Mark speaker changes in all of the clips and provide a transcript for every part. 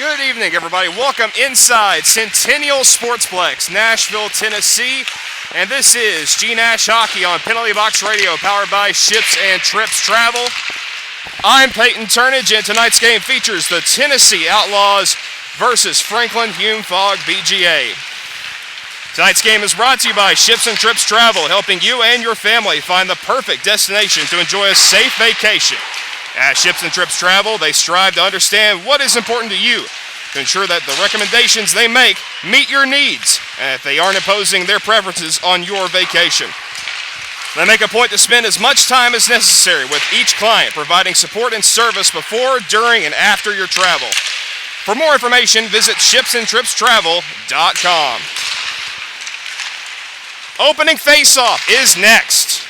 Speaker 1: Good evening, everybody. Welcome inside Centennial Sportsplex, Nashville, Tennessee. And this is G Nash Hockey on Penalty Box Radio, powered by Ships and Trips Travel. I'm Peyton Turnage, and tonight's game features the Tennessee Outlaws versus Franklin-Hume Fogg-BGA. Tonight's game is brought to you by Ships and Trips Travel, helping you and your family find the perfect destination to enjoy a safe vacation. At Ships and Trips Travel, they strive to understand what is important to you to ensure that the recommendations they make meet your needs, and that they aren't imposing their preferences on your vacation. They make a point to spend as much time as necessary with each client, providing support and service before, during, and after your travel. For more information, visit shipsandtripstravel.com. Opening face-off is next.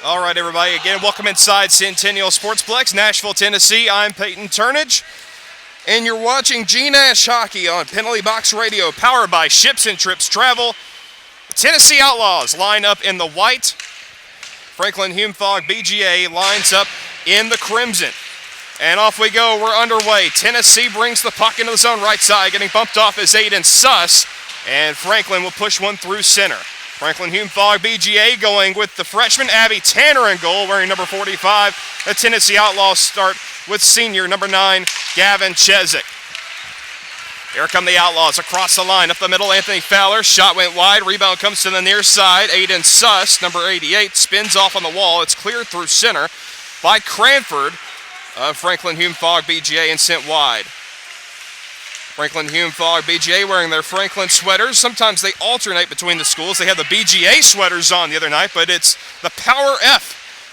Speaker 1: All right, everybody, again, welcome inside Centennial Sportsplex, Nashville, Tennessee. I'm Peyton Turnage, and you're watching G Nash Hockey on Penalty Box Radio, powered by Ships and Trips Travel. The Tennessee Outlaws line up in the white. Franklin-Hume Fogg-BGA lines up in the crimson. And off we go. We're underway. Tennessee brings the puck into the zone right side, getting bumped off as Aiden Suss, and Franklin will push one through center. Franklin-Hume Fogg-BGA going with the freshman Abby Tanner in goal, wearing number 45. The Tennessee Outlaws start with senior number 9, Gavin Chezik. Here come the Outlaws across the line. Up the middle, Anthony Fowler. Shot went wide. Rebound comes to the near side. Aiden Suss, number 88, spins off on the wall. It's cleared through center by Cranford of Franklin-Hume Fogg-BGA and sent wide. Franklin-Hume Fogg-BGA wearing their Franklin sweaters. Sometimes they alternate between the schools. They had the BGA sweaters on the other night, but it's the Power F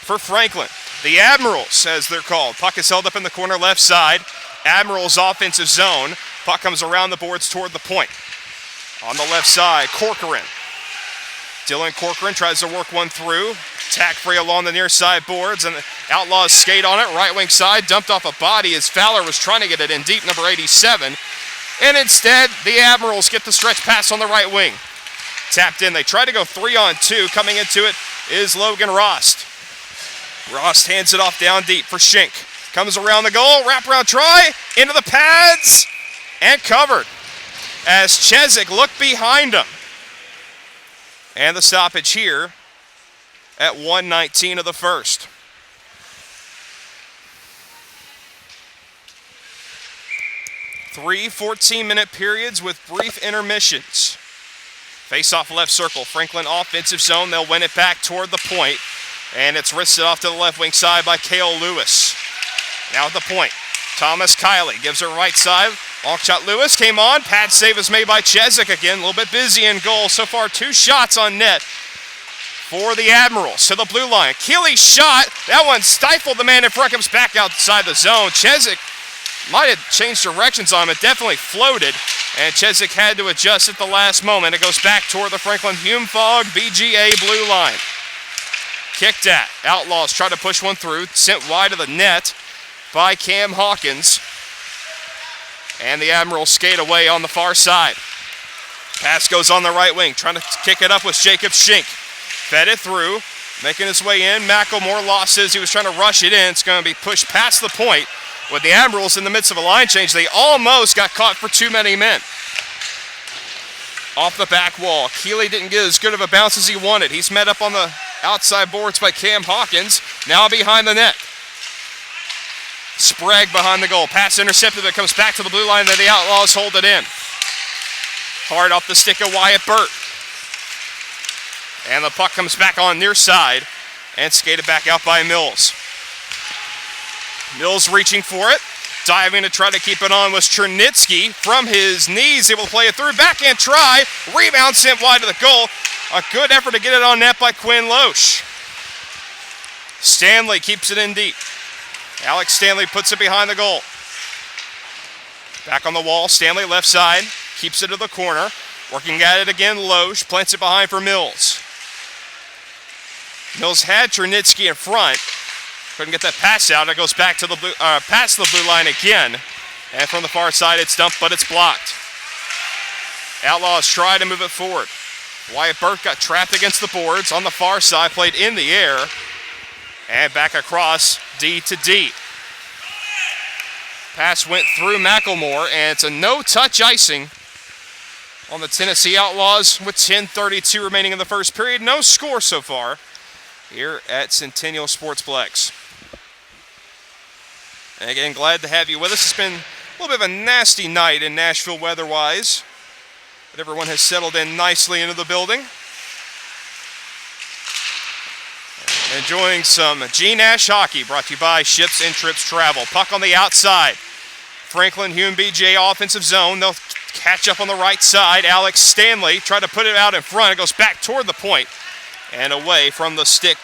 Speaker 1: for Franklin. The Admirals, as they're called. Puck is held up in the corner left side. Admirals offensive zone. Puck comes around the boards toward the point. On the left side, Corcoran. Dylan Corcoran tries to work one through. Tack free along the near side boards, and the Outlaws skate on it. Right wing side, dumped off a body as Fowler was trying to get it in deep, number 87. And instead, the Admirals get the stretch pass on the right wing. Tapped in. They try to go 3-on-2. Coming into it is Logan Rost. Rost hands it off down deep for Schenk. Comes around the goal. Wraparound try. Into the pads. And covered. As Chezik looked behind him. And the stoppage here at 1:19 of the first. 3 14-minute periods with brief intermissions. Face-off left circle. Franklin offensive zone. They'll win it back toward the point. And it's wristed off to the left wing side by Cale Lewis. Now at the point. Thomas Kiley gives her right side. Long shot Lewis came on. Pad save is made by Chezik again. A little bit busy in goal. So far 2 shots on net for the Admirals to the blue line. Keeley's shot. That one stifled the man in front. Comes back outside the zone. Chezik might have changed directions on him. It definitely floated. And Chezik had to adjust at the last moment. It goes back toward the Franklin-Hume Fogg-BGA blue line. Kicked at. Outlaws try to push one through. Sent wide of the net by Cam Hawkins. And the Admirals skate away on the far side. Pass goes on the right wing. Trying to kick it up with Jacob Schink. Fed it through. Making his way in. McElmore lost his. He was trying to rush it in. It's going to be pushed past the point. With the Admirals in the midst of a line change, they almost got caught for too many men. Off the back wall. Keeley didn't get as good of a bounce as he wanted. He's met up on the outside boards by Cam Hawkins. Now behind the net. Sprague behind the goal. Pass intercepted. That comes back to the blue line. Then the Outlaws hold it in. Hard off the stick of Wyatt Burt. And the puck comes back on near side and skated back out by Mills. Mills reaching for it. Diving to try to keep it on was Chernitsky. From his knees, able to play it through. Backhand try. Rebound sent wide to the goal. A good effort to get it on net by Quinn Loesch. Stanley keeps it in deep. Alex Stanley puts it behind the goal. Back on the wall, Stanley left side. Keeps it to the corner. Working at it again, Loesch. Plants it behind for Mills. Mills had Chernitsky in front. Couldn't get that pass out. It goes back to the blue, past the blue line again. And from the far side, it's dumped, but it's blocked. Outlaws try to move it forward. Wyatt Burt got trapped against the boards. On the far side, played in the air. And back across, D to D. Pass went through McElmore, and it's a no-touch icing on the Tennessee Outlaws with 10:32 remaining in the first period. No score so far here at Centennial Sportsplex. And again, glad to have you with us. It's been a little bit of a nasty night in Nashville weather-wise, but everyone has settled in nicely into the building. Enjoying some G-Nash hockey, brought to you by Ships and Trips Travel. Puck on the outside. Franklin-Hume BGA offensive zone. They'll catch up on the right side. Alex Stanley tried to put it out in front. It goes back toward the point and away from the stick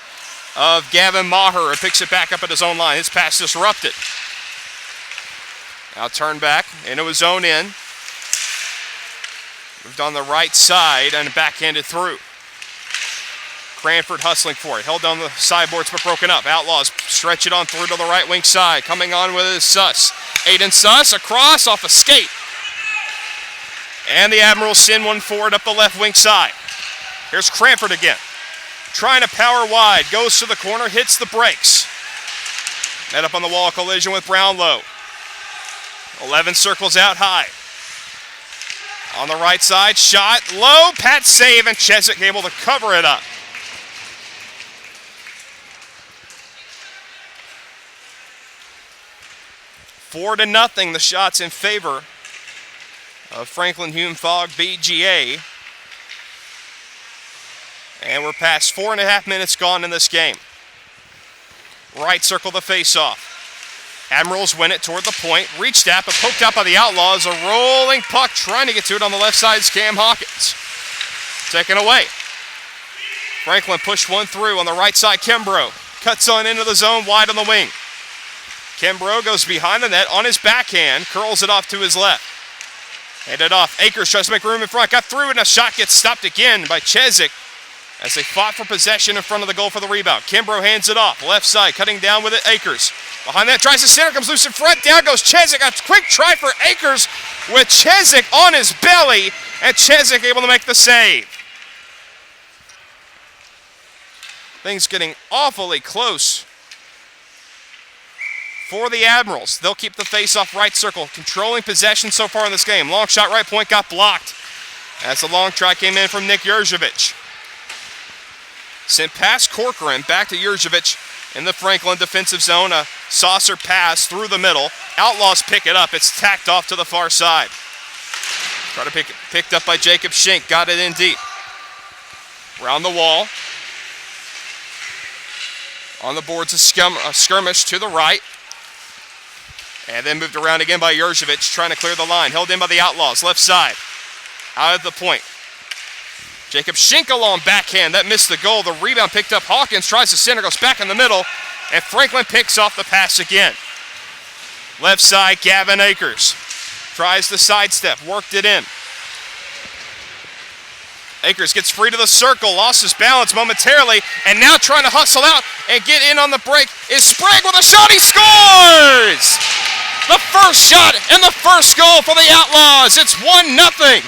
Speaker 1: of Gavin Maher. It picks it back up at his own line. His pass disrupted. Now turn back into his own end. Moved on the right side and backhanded through. Cranford hustling for it. Held down the sideboards but broken up. Outlaws stretch it on through to the right wing side. Coming on with his Suss. Aiden Suss across off a skate. And the Admirals send one forward up the left wing side. Here's Cranford again. Trying to power wide. Goes to the corner. Hits the brakes. Met up on the wall. Collision with Brownlow. 11 circles out high. On the right side. Shot. Low. Pat save. And Chezik able to cover it up. Four to nothing, the shots in favor of Franklin-Hume Fogg-BGA. And we're past 4.5 minutes gone in this game. Right circle the face-off. Admirals win it toward the point. Reached at, but poked out by the Outlaws. A rolling puck trying to get to it on the left side is Cam Hawkins. Taken away. Franklin pushed one through on the right side. Kimbrough cuts on into the zone, wide on the wing. Kimbrough goes behind the net on his backhand, curls it off to his left. Handed off. Akers tries to make room in front. Got through it, and a shot gets stopped again by Chezik as they fought for possession in front of the goal for the rebound. Kimbrough hands it off. Left side, cutting down with it, Akers. Behind that, tries to center, comes loose in front. Down goes Chezik. A quick try for Akers with Chezik on his belly, and Chezik able to make the save. Things getting awfully close for the Admirals. They'll keep the face-off right circle, controlling possession so far in this game. Long shot right point got blocked as the long try came in from Nick Jurjevic. Sent past Corcoran, back to Jurjevic in the Franklin defensive zone. A saucer pass through the middle. Outlaws pick it up. It's tacked off to the far side. Try to picked up by Jacob Schink. Got it in deep. Around the wall. On the boards, a skirmish to the right. And then moved around again by Jurjevic, trying to clear the line. Held in by the Outlaws, left side. Out of the point. Jacob Schinkel on backhand. That missed the goal. The rebound picked up. Hawkins tries to center, goes back in the middle. And Franklin picks off the pass again. Left side, Gavin Akers. Tries the sidestep, worked it in. Akers gets free to the circle, lost his balance momentarily, and now trying to hustle out and get in on the break is Sprague with a shot. He scores! The first shot and the first goal for the Outlaws. It's 1-0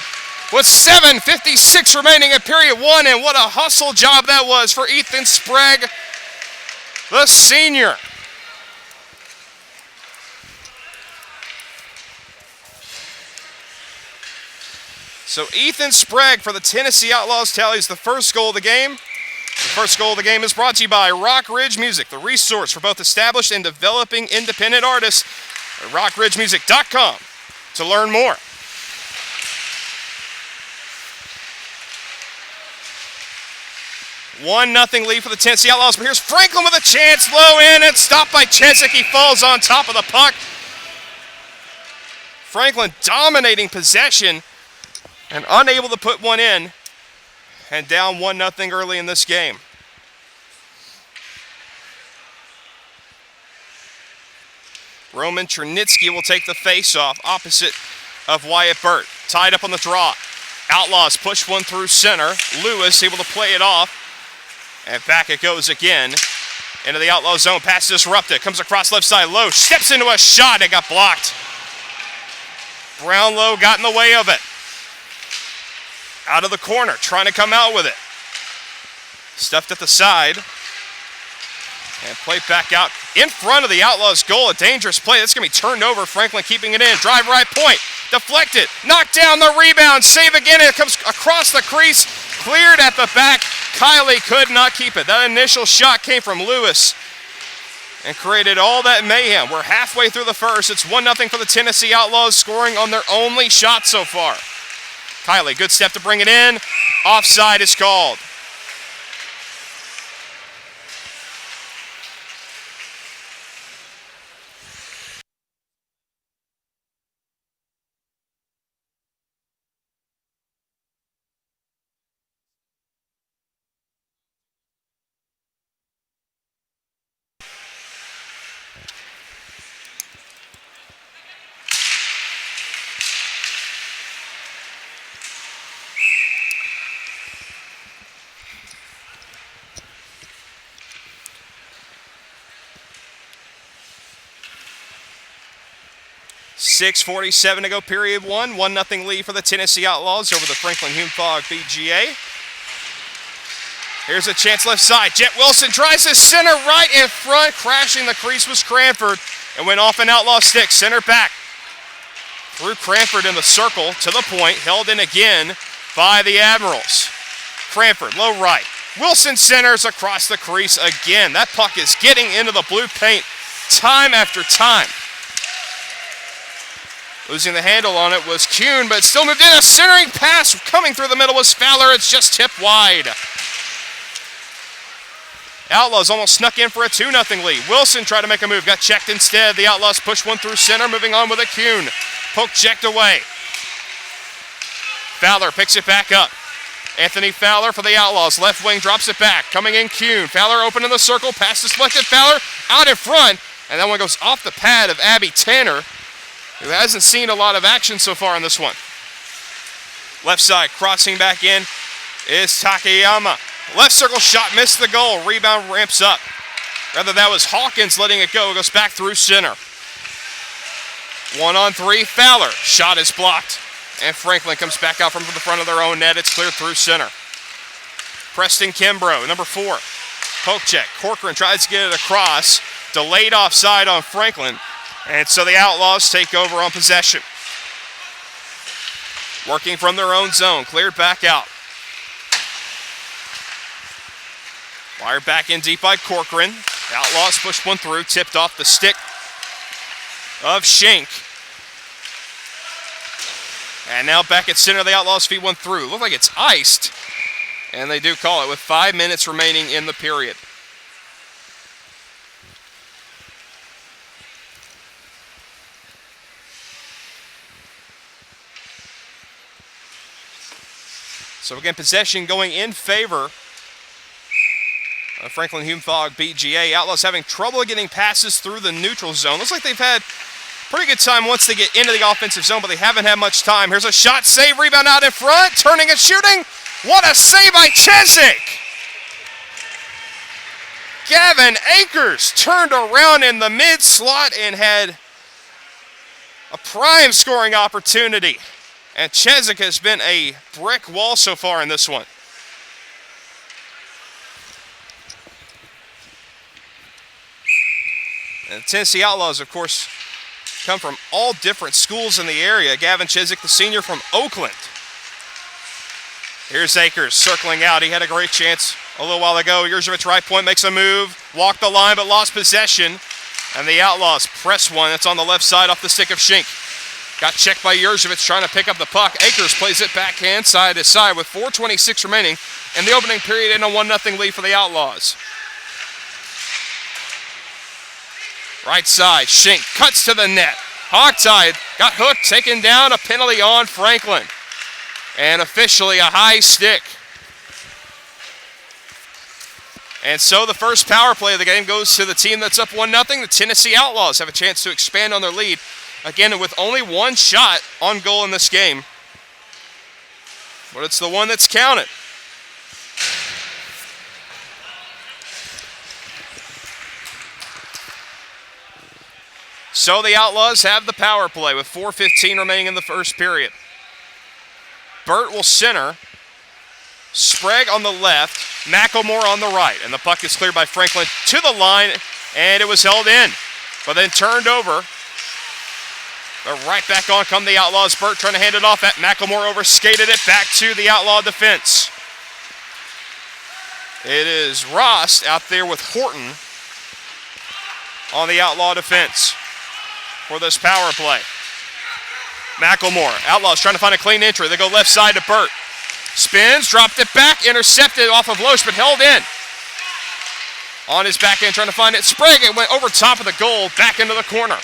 Speaker 1: with 7:56 remaining in period one, and what a hustle job that was for Ethan Sprague, the senior. So Ethan Sprague for the Tennessee Outlaws tallies the first goal of the game. The first goal of the game is brought to you by Rock Ridge Music, the resource for both established and developing independent artists at rockridgemusic.com to learn more. One nothing lead for the Tennessee Outlaws, but here's Franklin with a chance, low in, and stopped by Cheswick. He falls on top of the puck. Franklin dominating possession and unable to put one in, and down 1-0 early in this game. Roman Chernitsky will take the face-off opposite of Wyatt Burt. Tied up on the draw. Outlaws push one through center. Lewis able to play it off. And back it goes again. Into the Outlaw zone. Pass disrupted. Comes across left side. Lowe steps into a shot. It got blocked. Brownlow got in the way of it. Out of the corner, trying to come out with it. Stuffed at the side. And played back out in front of the Outlaws goal. A dangerous play. That's going to be turned over. Franklin keeping it in. Drive right point. Deflected. Knocked down the rebound. Save again. It comes across the crease. Cleared at the back. Kiley could not keep it. That initial shot came from Lewis and created all that mayhem. We're halfway through the first. It's 1-0 for the Tennessee Outlaws, scoring on their only shot so far. Kiley, good step to bring it in. Offside is called. .6:47 to go, period one. 1-0 lead for the Tennessee Outlaws over the Franklin-Hume Fogg-BGA. Here's a chance left side. Jet Wilson tries to center right in front. Crashing the crease was Cranford and went off an Outlaw stick. Center back. Through Cranford in the circle to the point. Held in again by the Admirals. Cranford, low right. Wilson centers across the crease again. That puck is getting into the blue paint time after time. Losing the handle on it was Kuhn, but still moved in. A centering pass coming through the middle was Fowler. It's just tipped wide. Outlaws almost snuck in for a 2-0 lead. Wilson tried to make a move, got checked instead. The Outlaws push one through center, moving on with a Kuhn. Poke checked away. Fowler picks it back up. Anthony Fowler for the Outlaws. Left wing drops it back. Coming in Kuhn. Fowler open in the circle. Pass deflected. Fowler out in front. And that one goes off the pad of Abby Tanner, who hasn't seen a lot of action so far in this one. Left side, crossing back in is Takayama. Left circle shot, missed the goal. Rebound ramps up. Rather, that was Hawkins letting it go. It goes back through center. 1-on-3, Fowler. Shot is blocked. And Franklin comes back out from the front of their own net. It's cleared through center. Preston Kimbrough, number 4. Poke check. Corcoran tries to get it across. Delayed offside on Franklin. And so the Outlaws take over on possession. Working from their own zone. Cleared back out. Wired back in deep by Corcoran. The Outlaws push one through. Tipped off the stick of Schenk. And now back at center, the Outlaws feed one through. Looks like it's iced. And they do call it with 5 minutes remaining in the period. So again, possession going in favor of Franklin-Hume Fogg-BGA. Outlaws having trouble getting passes through the neutral zone. Looks like they've had pretty good time once they get into the offensive zone, but they haven't had much time. Here's a shot, save, rebound out in front, turning and shooting. What a save by Chezik! Gavin Akers turned around in the mid-slot and had a prime scoring opportunity. And Chezik has been a brick wall so far in this one. And the Tennessee Outlaws, of course, come from all different schools in the area. Gavin Chezik, the senior from Oakland. Here's Akers circling out. He had a great chance a little while ago. Yurjevich right point makes a move. Walked the line but lost possession. And the Outlaws press one. That's on the left side off the stick of Schink. Got checked by Yurjevich trying to pick up the puck. Akers plays it backhand side to side with 4:26 remaining in the opening period and a 1-0 lead for the Outlaws. Right side, Schink cuts to the net. Hogtied got hooked, taken down, a penalty on Franklin. And officially a high stick. And so the first power play of the game goes to the team that's up 1-0. The Tennessee Outlaws have a chance to expand on their lead. Again, with only one shot on goal in this game. But it's the one that's counted. So the Outlaws have the power play with 4:15 remaining in the first period. Burt will center. Sprague on the left. McElmore on the right. And the puck is cleared by Franklin to the line. And it was held in. But then turned over. But right back on come the Outlaws. Burt trying to hand it off at McElmore, overskated it back to the Outlaw defense. It is Rost out there with Horton on the Outlaw defense for this power play. McElmore, Outlaws trying to find a clean entry. They go left side to Burt. Spins, dropped it back, intercepted off of Loesch, but held in. On his back end, trying to find it. Sprague, it went over top of the goal, back into the corner.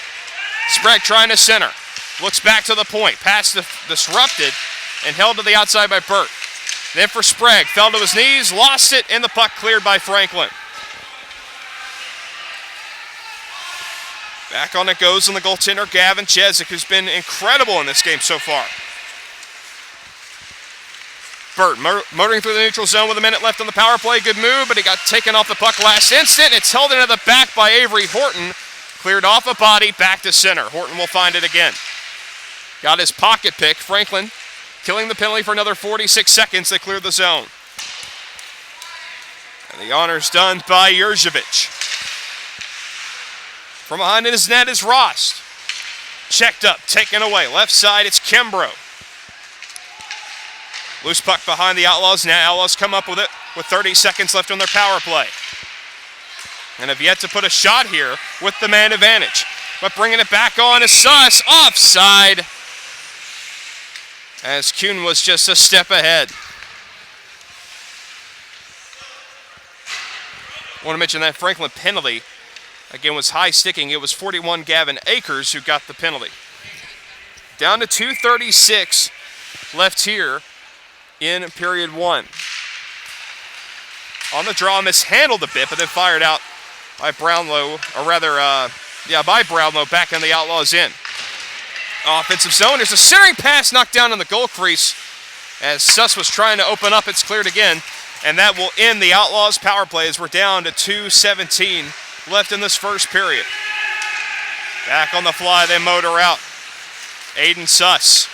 Speaker 1: Sprague trying to center. Looks back to the point. Pass disrupted and held to the outside by Burt. Then for Sprague. Fell to his knees, lost it, and the puck cleared by Franklin. Back on it goes on the goaltender, Gavin Chezik, who's been incredible in this game so far. Burt motoring through the neutral zone with a minute left on the power play. Good move, but he got taken off the puck last instant. It's held into the back by Avery Horton. Cleared off a body, back to center. Horton will find it again. Got his pocket pick. Franklin killing the penalty for another 46 seconds. They cleared the zone. And the honor's done by Yurjevich. From behind in his net is Rost. Checked up, taken away. Left side, it's Kimbrough. Loose puck behind the Outlaws. Now Outlaws come up with it with 30 seconds left on their power play. And have yet to put a shot here with the man advantage. But bringing it back on is Suss. Offside. As Kuhn was just a step ahead. I want to mention that Franklin penalty, again, was high sticking. It was 41 Gavin Akers who got the penalty. Down to 2:36 left here in period one. On the draw, mishandled a bit, but then fired out by Brownlow, or rather, by Brownlow, back in the Outlaws in. Offensive zone, there's a centering pass knocked down in the goal crease as Suss was trying to open up. It's cleared again, and that will end the Outlaws power play as we're down to 2:17 left in this first period. Back on the fly, they motor out. Aiden Suss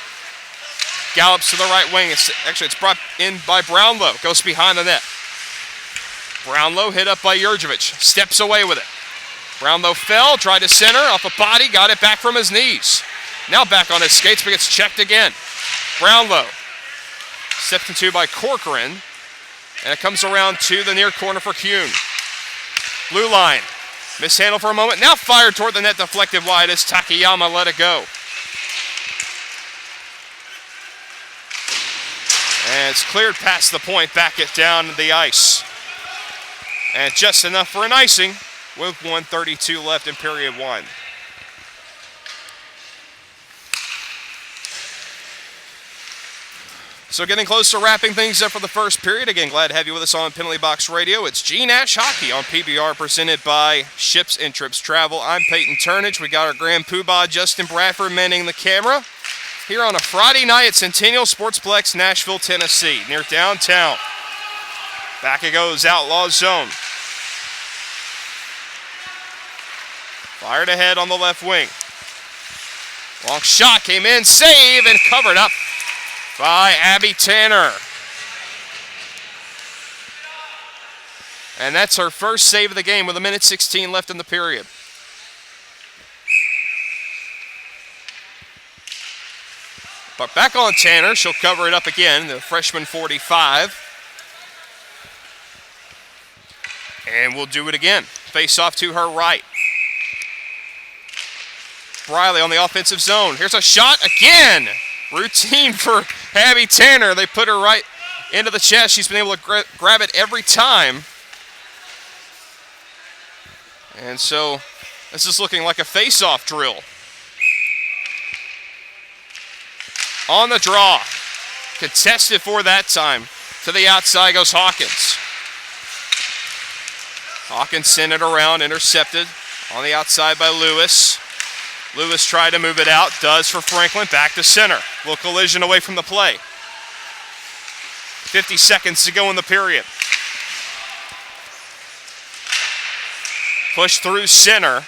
Speaker 1: gallops to the right wing. It's brought in by Brownlow, goes behind the net. Brownlow hit up by Yurjevich, steps away with it. Brownlow fell, tried to center, off a body, got it back from his knees. Now back on his skates, but gets checked again. Brownlow, stepped into by Corcoran, and it comes around to the near corner for Kuhn. Blue line, mishandled for a moment, now fired toward the net, deflected wide as Takayama let it go. And it's cleared past the point, back it down to the ice. And just enough for an icing with 1:32 left in period one. So getting close to wrapping things up for the first period. Again, glad to have you with us on Penalty Box Radio. It's G-Nash Hockey on PBR, presented by Ships and Trips Travel. I'm Peyton Turnage. We got our grand poobah, Justin Bradford, manning the camera here on a Friday night at Centennial Sportsplex, Nashville, Tennessee, near downtown. Back it goes, Outlaws zone. Fired ahead on the left wing. Long shot came in, save, and covered up by Abby Tanner. And that's her first save of the game with 1:16 left in the period. But back on Tanner, she'll cover it up again, the freshman 45. And we'll do it again. Face off to her right. Briley on the offensive zone. Here's a shot again. Routine for Abby Tanner. They put her right into the chest. She's been able to grab it every time. And so this is looking like a face-off drill. On the draw. Contested for that time. To the outside goes Hawkins. Hawkins sent it around, intercepted on the outside by Lewis. Lewis tried to move it out, does for Franklin, back to center. Little collision away from the play. 50 seconds to go in the period. Push through center.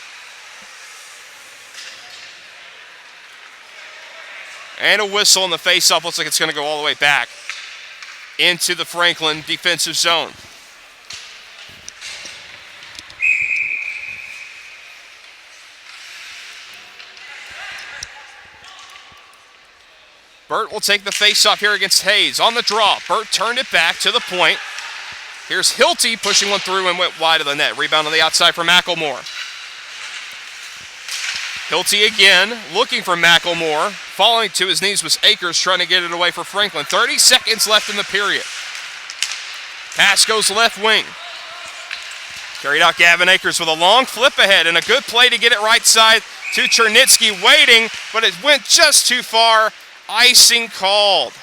Speaker 1: And a whistle in the face-off. Looks like it's going to go all the way back into the Franklin defensive zone. Burt will take the face-off here against Hayes. On the draw, Burt turned it back to the point. Here's Hilty pushing one through and went wide of the net. Rebound on the outside for McElmore. Hilty again, looking for McElmore. Falling to his knees was Akers, trying to get it away for Franklin. 30 seconds left in the period. Pass goes left wing. Carried out Gavin Akers with a long flip ahead and a good play to get it right side to Chernitsky. Waiting, but it went just too far. Icing called.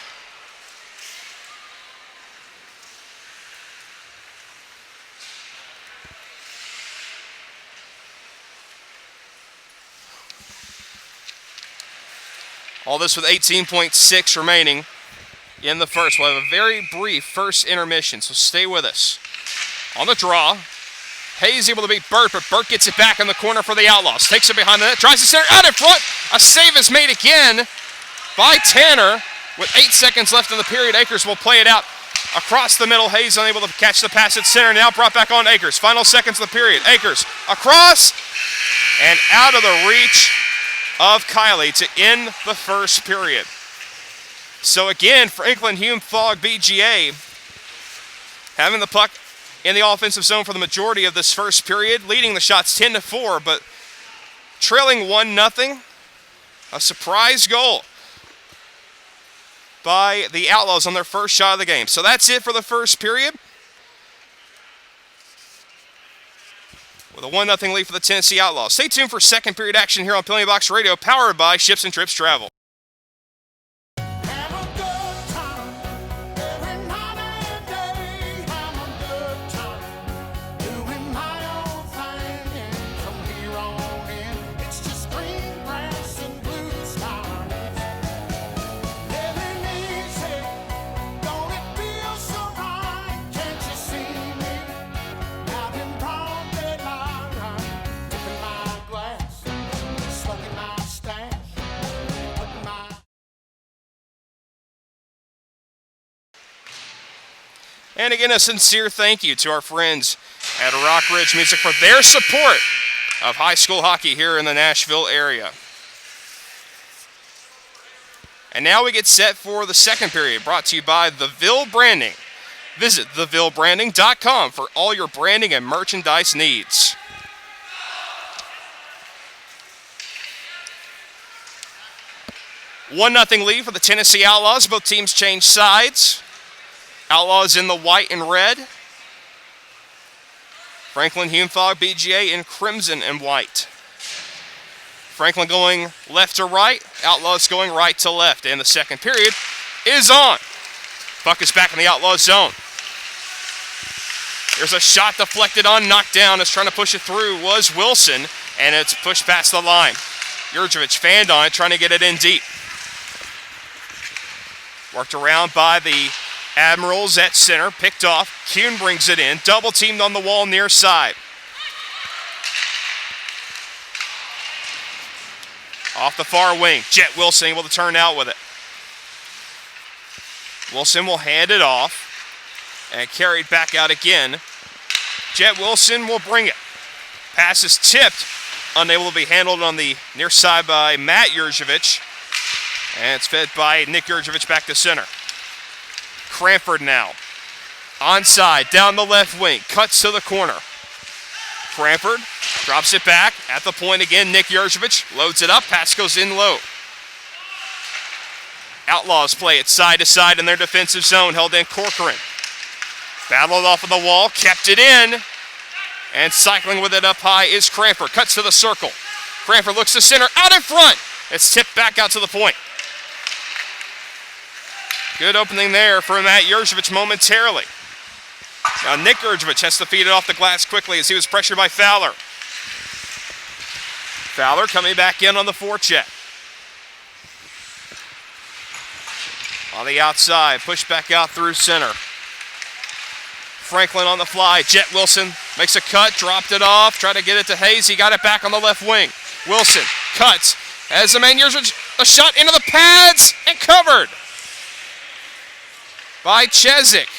Speaker 1: All this with 18.6 remaining in the first. We'll have a very brief first intermission, so stay with us. On the draw, Hayes able to beat Burt, but Burt gets it back in the corner for the Outlaws. Takes it behind the net, tries to center, out in front. A save is made again by Tanner. With 8 seconds left in the period, Akers will play it out across the middle. Hayes unable to catch the pass at center. Now brought back on Akers. Final seconds of the period. Akers across and out of the reach of Kylie to end the first period. So again, Franklin-Hume Fogg-BGA having the puck in the offensive zone for the majority of this first period, leading the shots 10-4, but trailing 1-0. A surprise goal by the Outlaws on their first shot of the game. So that's it for the first period. With a 1-0 lead for the Tennessee Outlaws. Stay tuned for second period action here on Penalty Box Radio, powered by Ships and Trips Travel. And again, a sincere thank you to our friends at Rock Ridge Music for their support of high school hockey here in the Nashville area. And now we get set for the second period, brought to you by The Ville Branding. Visit thevillebranding.com for all your branding and merchandise needs. One 0 lead for the Tennessee Outlaws. Both teams change sides. Outlaws in the white and red. Franklin-Hume Fogg-BGA in crimson and white. Franklin going left to right. Outlaws going right to left. And the second period is on. Puck is back in the Outlaw zone. There's a shot deflected on, knocked down. Is trying to push it through was Wilson, and it's pushed past the line. Jurjevic fanned on it, trying to get it in deep. Worked around by the Admirals at center, picked off. Kuhn brings it in, double teamed on the wall near side. Off the far wing, Jet Wilson able to turn out with it. Wilson will hand it off and carry it back out again. Jet Wilson will bring it. Pass is tipped, unable to be handled on the near side by Matt Jurjevic. And it's fed by Nick Jurjevic back to center. Cranford now. Onside, down the left wing, cuts to the corner. Cranford drops it back at the point again. Nick Jurjevic loads it up, pass goes in low. Outlaws play it side to side in their defensive zone, held in Corcoran. Battled off of the wall, kept it in, and cycling with it up high is Cranford. Cuts to the circle. Cranford looks to center, out in front. It's tipped back out to the point. Good opening there for Matt Jurjevic momentarily. Now Nick Jurjevic has to feed it off the glass quickly as he was pressured by Fowler. Fowler coming back in on the forecheck. On the outside, pushed back out through center. Franklin on the fly. Jet Wilson makes a cut, dropped it off, tried to get it to Hayes. He got it back on the left wing. Wilson cuts as the man Jurjevic, a shot into the pads and covered by Chezik.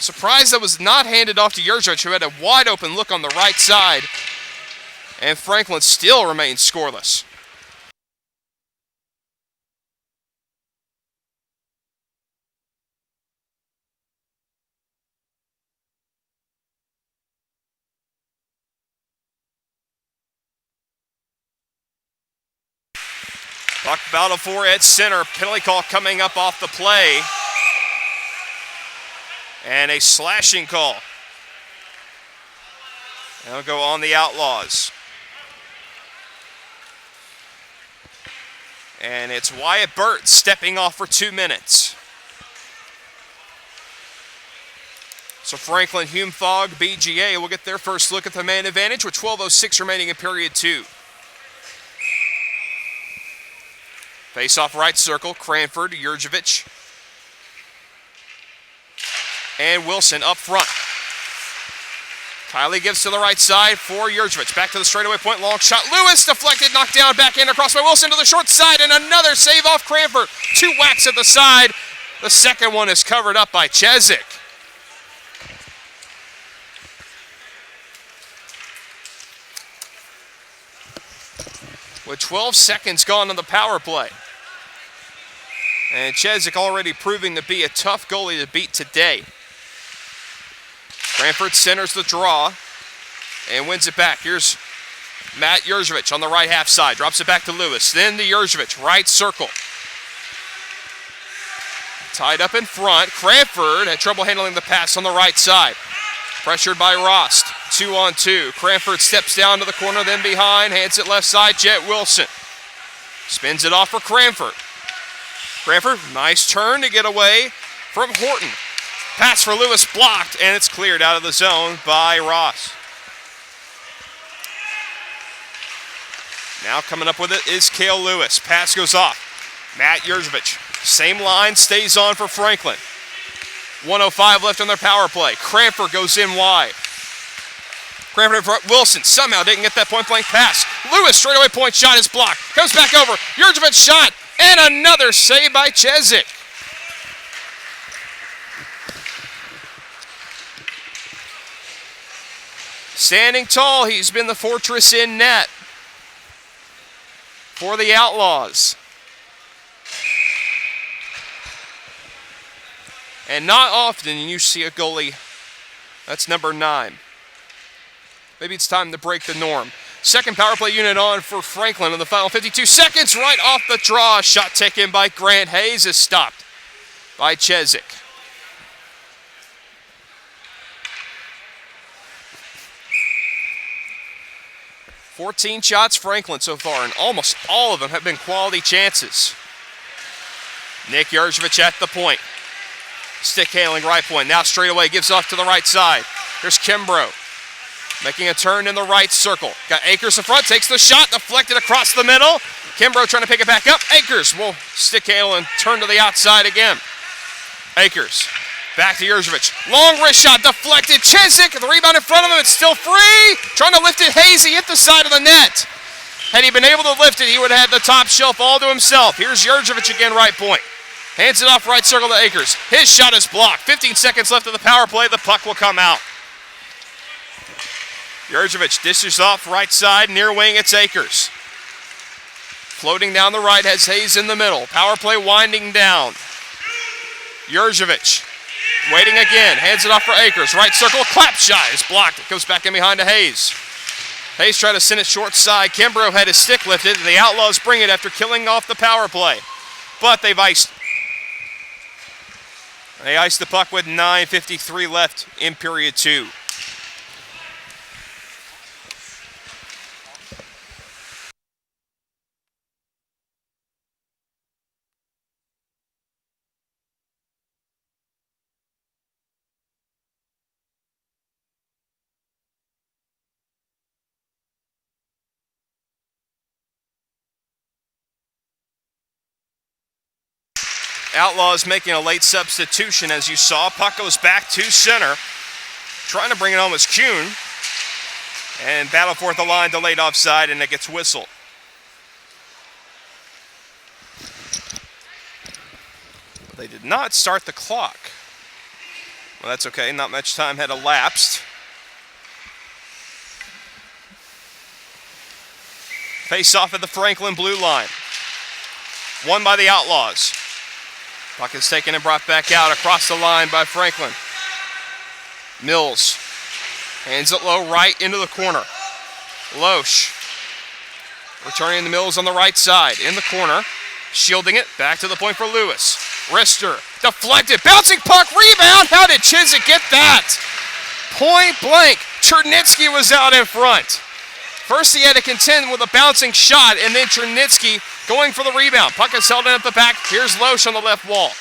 Speaker 1: Surprised that was not handed off to Jurjevic, who had a wide open look on the right side. And Franklin still remains scoreless. Puck battle for at center. Penalty call coming up off the play. And a slashing call. That'll go on the Outlaws. And it's Wyatt Burt stepping off for 2 minutes. So Franklin-Hume Fogg-BGA will get their first look at the man advantage with 12:06 remaining in period 2. Face off right circle, Cranford, Jurjevic, and Wilson up front. Kiley gives to the right side for Jurjevic. Back to the straightaway point, long shot. Lewis deflected, knocked down, backhand across by Wilson to the short side, and another save off Cranford. 2 whacks at the side. The second one is covered up by Chezik. With 12 seconds gone on the power play. And Chezik already proving to be a tough goalie to beat today. Cranford centers the draw and wins it back. Here's Matt Jurjevic on the right half side. Drops it back to Lewis. Then to Jurjevic, right circle. Tied up in front. Cranford had trouble handling the pass on the right side. Pressured by Rost. 2-on-2. Cranford steps down to the corner, then behind. Hands it left side. Jet Wilson spins it off for Cranford. Cranford, nice turn to get away from Horton. Pass for Lewis blocked, and it's cleared out of the zone by Ross. Now coming up with it is Cale Lewis. Pass goes off. Matt Jurjevic, same line, stays on for Franklin. 1:05 left on their power play. Cranford goes in wide. Cranford in front. Wilson somehow didn't get that point-blank pass. Lewis, straightaway point shot is blocked. Comes back over. Jurjevic shot, and another save by Chezik. Standing tall, he's been the fortress in net for the Outlaws. And not often you see a goalie that's number 9. Maybe it's time to break the norm. Second power play unit on for Franklin in the final 52 seconds. Right off the draw, shot taken by Grant Hayes is stopped by Chezik. "14 shots Franklin so far, and almost all of them have been quality chances. Nick Jurjevic at the point. Stick handling right point. Now straight away gives off to the right side. Here's Kimbrough making a turn in the right circle. Got Akers in front, takes the shot, deflected across the middle. Kimbrough trying to pick it back up. Akers will stick handle and turn to the outside again. Akers back to Jurjevic. Long wrist shot, deflected. Chizik, the rebound in front of him, it's still free. Trying to lift it, Hayes, he hit the side of the net. Had he been able to lift it, he would have had the top shelf all to himself. Here's Jurjevic again, right point. Hands it off right circle to Akers. His shot is blocked. 15 seconds left of the power play. The puck will come out. Jurjevic dishes off right side, near wing, it's Akers. Floating down the right, has Hayes in the middle. Power play winding down. Jurjevic waiting again, hands it off for Akers. Right circle, clap shot is blocked. It goes back in behind to Hayes. Hayes tried to send it short side. Kimbrough had his stick lifted, and the Outlaws bring it after killing off the power play. But they've iced. They iced the puck with 9:53 left in period 2. Outlaws making a late substitution, as you saw. Puck goes back to center. Trying to bring it home was Kuhn. And battle for the line, delayed offside, and it gets whistled. They did not start the clock. Well, that's okay. Not much time had elapsed. Face off at the Franklin blue line. Won by the Outlaws. Puck is taken and brought back out across the line by Franklin. Mills hands it low right into the corner. Loesch returning the Mills on the right side in the corner. Shielding it back to the point for Lewis. Rister deflected, bouncing puck, rebound. How did Chizik get that? Point blank. Chernitsky was out in front. First he had to contend with a bouncing shot, and then Chernitsky going for the rebound. Puck is held in at the back. Here's Loesch on the left wall.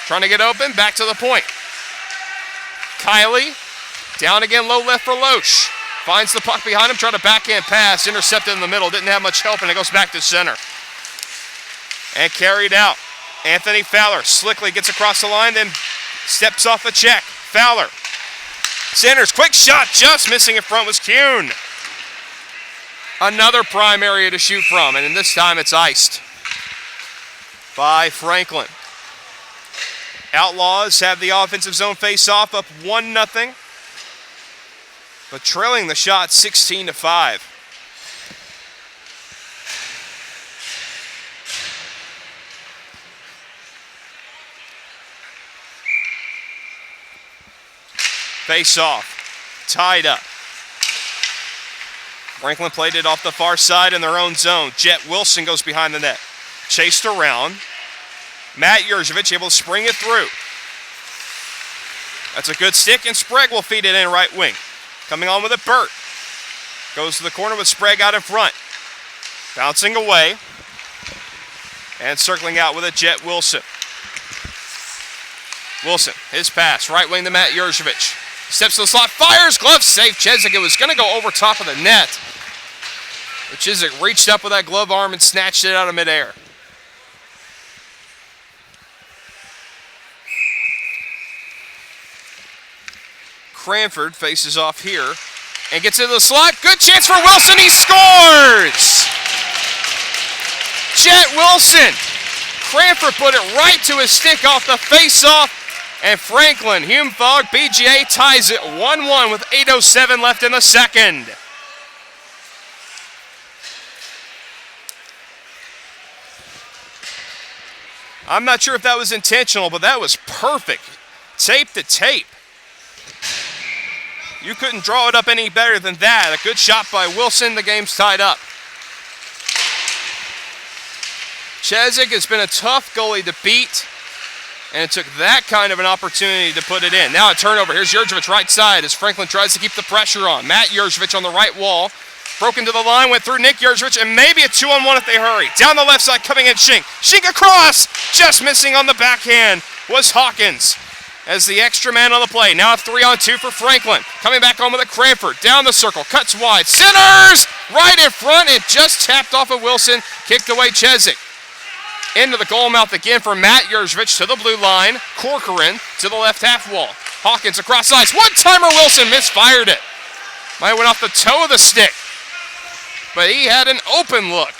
Speaker 1: Trying to get open, back to the point. Kiley, down again, low left for Loesch. Finds the puck behind him, trying to backhand pass, intercepted in the middle. Didn't have much help, and it goes back to center. And carried out. Anthony Fowler slickly gets across the line, then steps off a check. Fowler centers, quick shot, just missing in front was Kuhn. Another prime area to shoot from, and this time it's iced by Franklin. Outlaws have the offensive zone face-off up 1-0, but trailing the shot 16-5. Face-off, tied up. Franklin played it off the far side in their own zone. Jet Wilson goes behind the net. Chased around. Matt Jurjevic able to spring it through. That's a good stick, and Sprague will feed it in right wing. Coming on with it, Burt. Goes to the corner with Sprague out in front. Bouncing away. And circling out with it, Jet Wilson. Wilson, his pass, right wing to Matt Jurjevic. Steps to the slot, fires, glove save. Chizik, it was going to go over top of the net. But Chizik reached up with that glove arm and snatched it out of midair. Cranford faces off here and gets into the slot. Good chance for Wilson, he scores! Jet Wilson. Cranford put it right to his stick off the face-off. And Franklin-Hume Fogg-BGA ties it 1-1 with 8:07 left in the second. I'm not sure if that was intentional, but that was perfect. Tape to tape. You couldn't draw it up any better than that. A good shot by Wilson. The game's tied up. Chizik has been a tough goalie to beat. And it took that kind of an opportunity to put it in. Now a turnover. Here's Jurjevic right side as Franklin tries to keep the pressure on. Matt Jurjevic on the right wall. Broken to the line, went through Nick Jurjevic, and maybe a 2-on-1 if they hurry. Down the left side, coming in Shink. Shink across! Just missing on the backhand was Hawkins. as the extra man on the play. Now a 3-on-2 for Franklin. Coming back on with a Cranford. Down the circle. Cuts wide. Centers! Right in front. It just tapped off of Wilson. Kicked away Chezik. Into the goal mouth again for Matt Yurjevich to the blue line. Corcoran to the left half wall. Hawkins across ice. One-timer Wilson misfired it. Might have went off the toe of the stick. But he had an open look.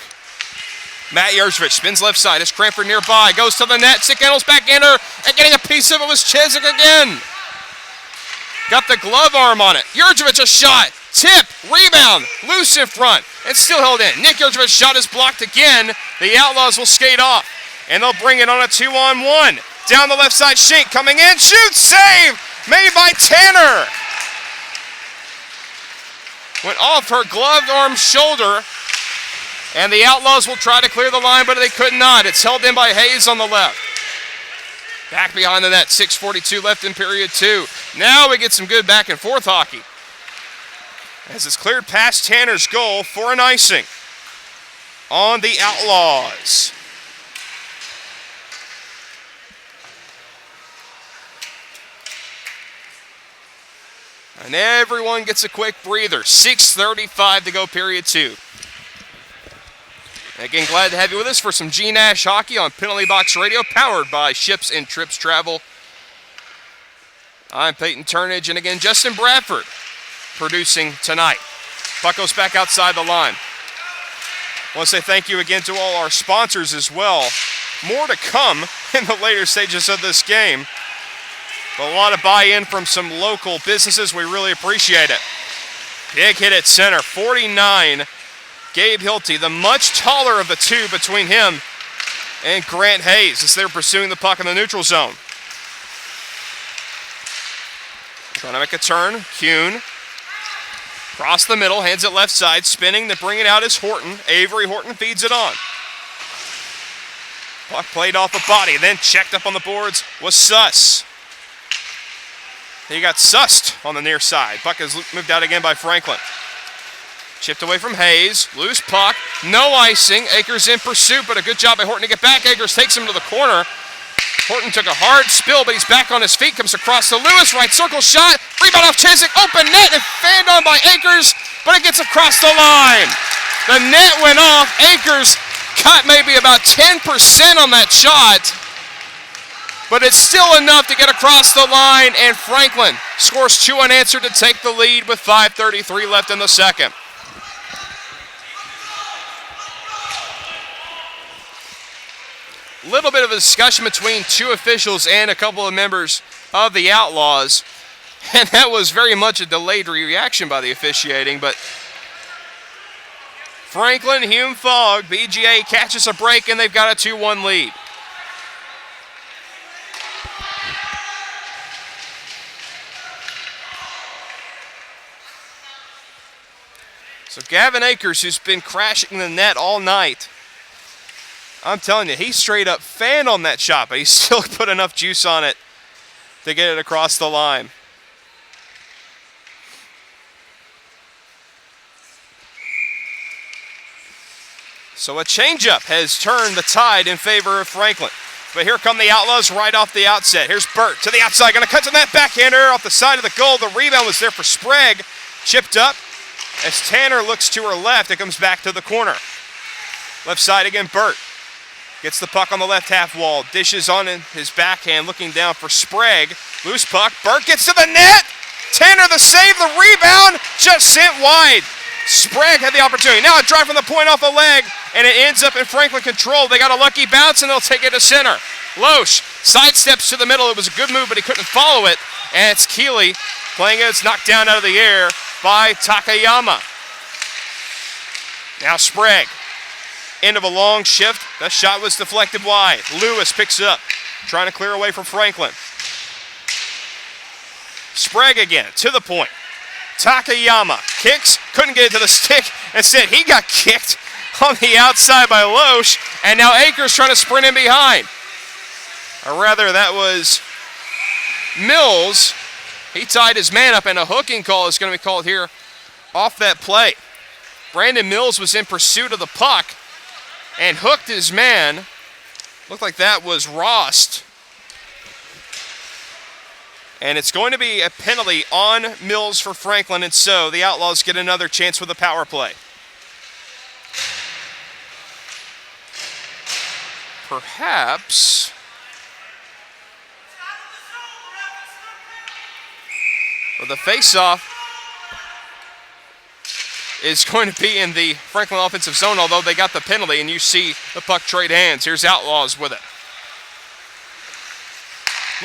Speaker 1: Matt Yurjevich spins left side as Cranford nearby. Goes to the net. Sick handles back in her. And getting a piece of it was Chezik again. Got the glove arm on it. Yurjevich a shot. Tip. Rebound. Loose in front. And still held in. Nick Yurjevich's shot is blocked again. The Outlaws will skate off. And they'll bring it on a 2-on-1. Down the left side. Shink coming in. Shoot. Save. Made by Tanner. Went off her gloved arm shoulder. And the Outlaws will try to clear the line, but they could not. It's held in by Hayes on the left. Back behind the net, 6:42 left in period 2. Now we get some good back and forth hockey. As it's cleared past Tanner's goal for an icing on the Outlaws. And everyone gets a quick breather. 6:35 to go period 2. Again, glad to have you with us for some G Nash hockey on Penalty Box Radio, powered by Ships and Trips Travel. I'm Peyton Turnage, and again, Justin Bradford producing tonight. Puck goes back outside the line. I want to say thank you again to all our sponsors as well. More to come in the later stages of this game. But a lot of buy-in from some local businesses. We really appreciate it. Big hit at center, 49. Gabe Hilty, the much taller of the two between him and Grant Hayes as they're pursuing the puck in the neutral zone. Trying to make a turn. Kuhn. Across the middle, hands it left side, spinning, then bringing out is Horton. Avery Horton feeds it on. Puck played off the body, then checked up on the boards was Suss. He got sussed on the near side. Puck is moved out again by Franklin. Chipped away from Hayes. Loose puck. No icing. Akers in pursuit, but a good job by Horton to get back. Akers takes him to the corner. Horton took a hard spill, but he's back on his feet. Comes across to Lewis. Right circle shot. Rebound off Chezik. Open net and fanned on by Akers, but it gets across the line. The net went off. Akers cut maybe about 10% on that shot, but it's still enough to get across the line, and Franklin scores 2 unanswered to take the lead with 5:33 left in the second. Little bit of a discussion between two officials and a couple of members of the Outlaws, and that was very much a delayed reaction by the officiating, but Franklin-Hume Fogg-BGA catches a break, and they've got a 2-1 lead. So Gavin Akers, who's been crashing the net all night, I'm telling you, he straight up fanned on that shot, but he still put enough juice on it to get it across the line. So a changeup has turned the tide in favor of Franklin. But here come the Outlaws right off the outset. Here's Burt to the outside, going to cut to that backhander off the side of the goal. The rebound was there for Sprague. Chipped up as Tanner looks to her left. It comes back to the corner. Left side again, Burt. Gets the puck on the left half wall. Dishes on in his backhand, looking down for Sprague. Loose puck. Burt gets to the net. Tanner the save, the rebound, just sent wide. Sprague had the opportunity. Now a drive from the point off the leg, and it ends up in Franklin control. They got a lucky bounce, and they'll take it to center. Loesch sidesteps to the middle. It was a good move, but he couldn't follow it. And it's Keeley playing it. It's knocked down out of the air by Takayama. Now Sprague. End of a long shift. That shot was deflected wide. Lewis picks it up, trying to clear away from Franklin. Sprague again, to the point. Takayama kicks, couldn't get it to the stick. Instead, he got kicked on the outside by Loesch, and now Akers trying to sprint in behind. Or rather, that was Mills. He tied his man up, and a hooking call is going to be called here off that play. Brandon Mills was in pursuit of the puck and hooked his man. Looked like that was Rost. And it's going to be a penalty on Mills for Franklin, and so the Outlaws get another chance with a power play. Perhaps the face-off is going to be in the Franklin offensive zone, although they got the penalty, and you see the puck trade hands. Here's Outlaws with it.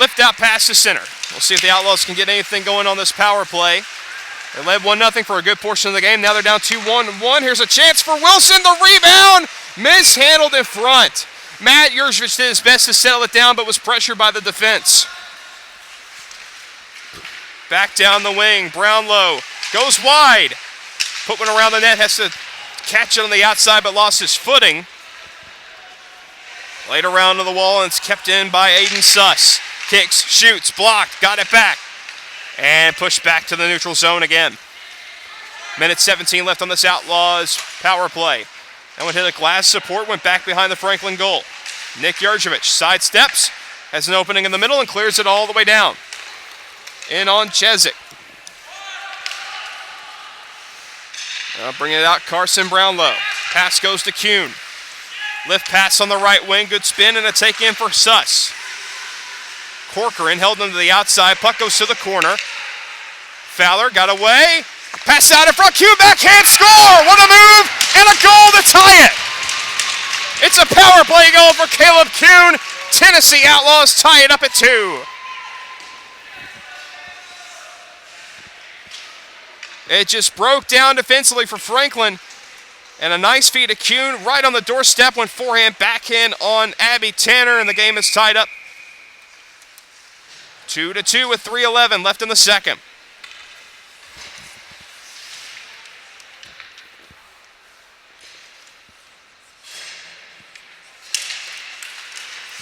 Speaker 1: Lift out pass to center. We'll see if the Outlaws can get anything going on this power play. They led 1-0 for a good portion of the game. Now they're down 2-1. Here's a chance for Wilson. The rebound mishandled in front. Matt Yurjevich did his best to settle it down, but was pressured by the defense. Back down the wing. Brownlow goes wide. Put one around the net. Has to catch it on the outside, but lost his footing. Laid around to the wall, and it's kept in by Aiden Suss. Kicks, shoots, blocked, got it back. And pushed back to the neutral zone again. Minute 17 left on this Outlaws power play. That one hit a glass support, went back behind the Franklin goal. Nick Yurjevich sidesteps, has an opening in the middle, and clears it all the way down. In on Chezik. Bringing it out, Carson Brownlow. Pass goes to Kuhn. Lift pass on the right wing, good spin, and a take in for Suss. Corcoran held him to the outside, puck goes to the corner. Fowler got away. Pass out in front, Kuhn backhand score! What a move, and a goal to tie it! It's a power play goal for Caleb Kuhn. Tennessee Outlaws tie it up at 2. It just broke down defensively for Franklin. And a nice feed to Kuhn right on the doorstep, went forehand, backhand on Abby Tanner, and the game is tied up 2-2 with 3:11 left in the second.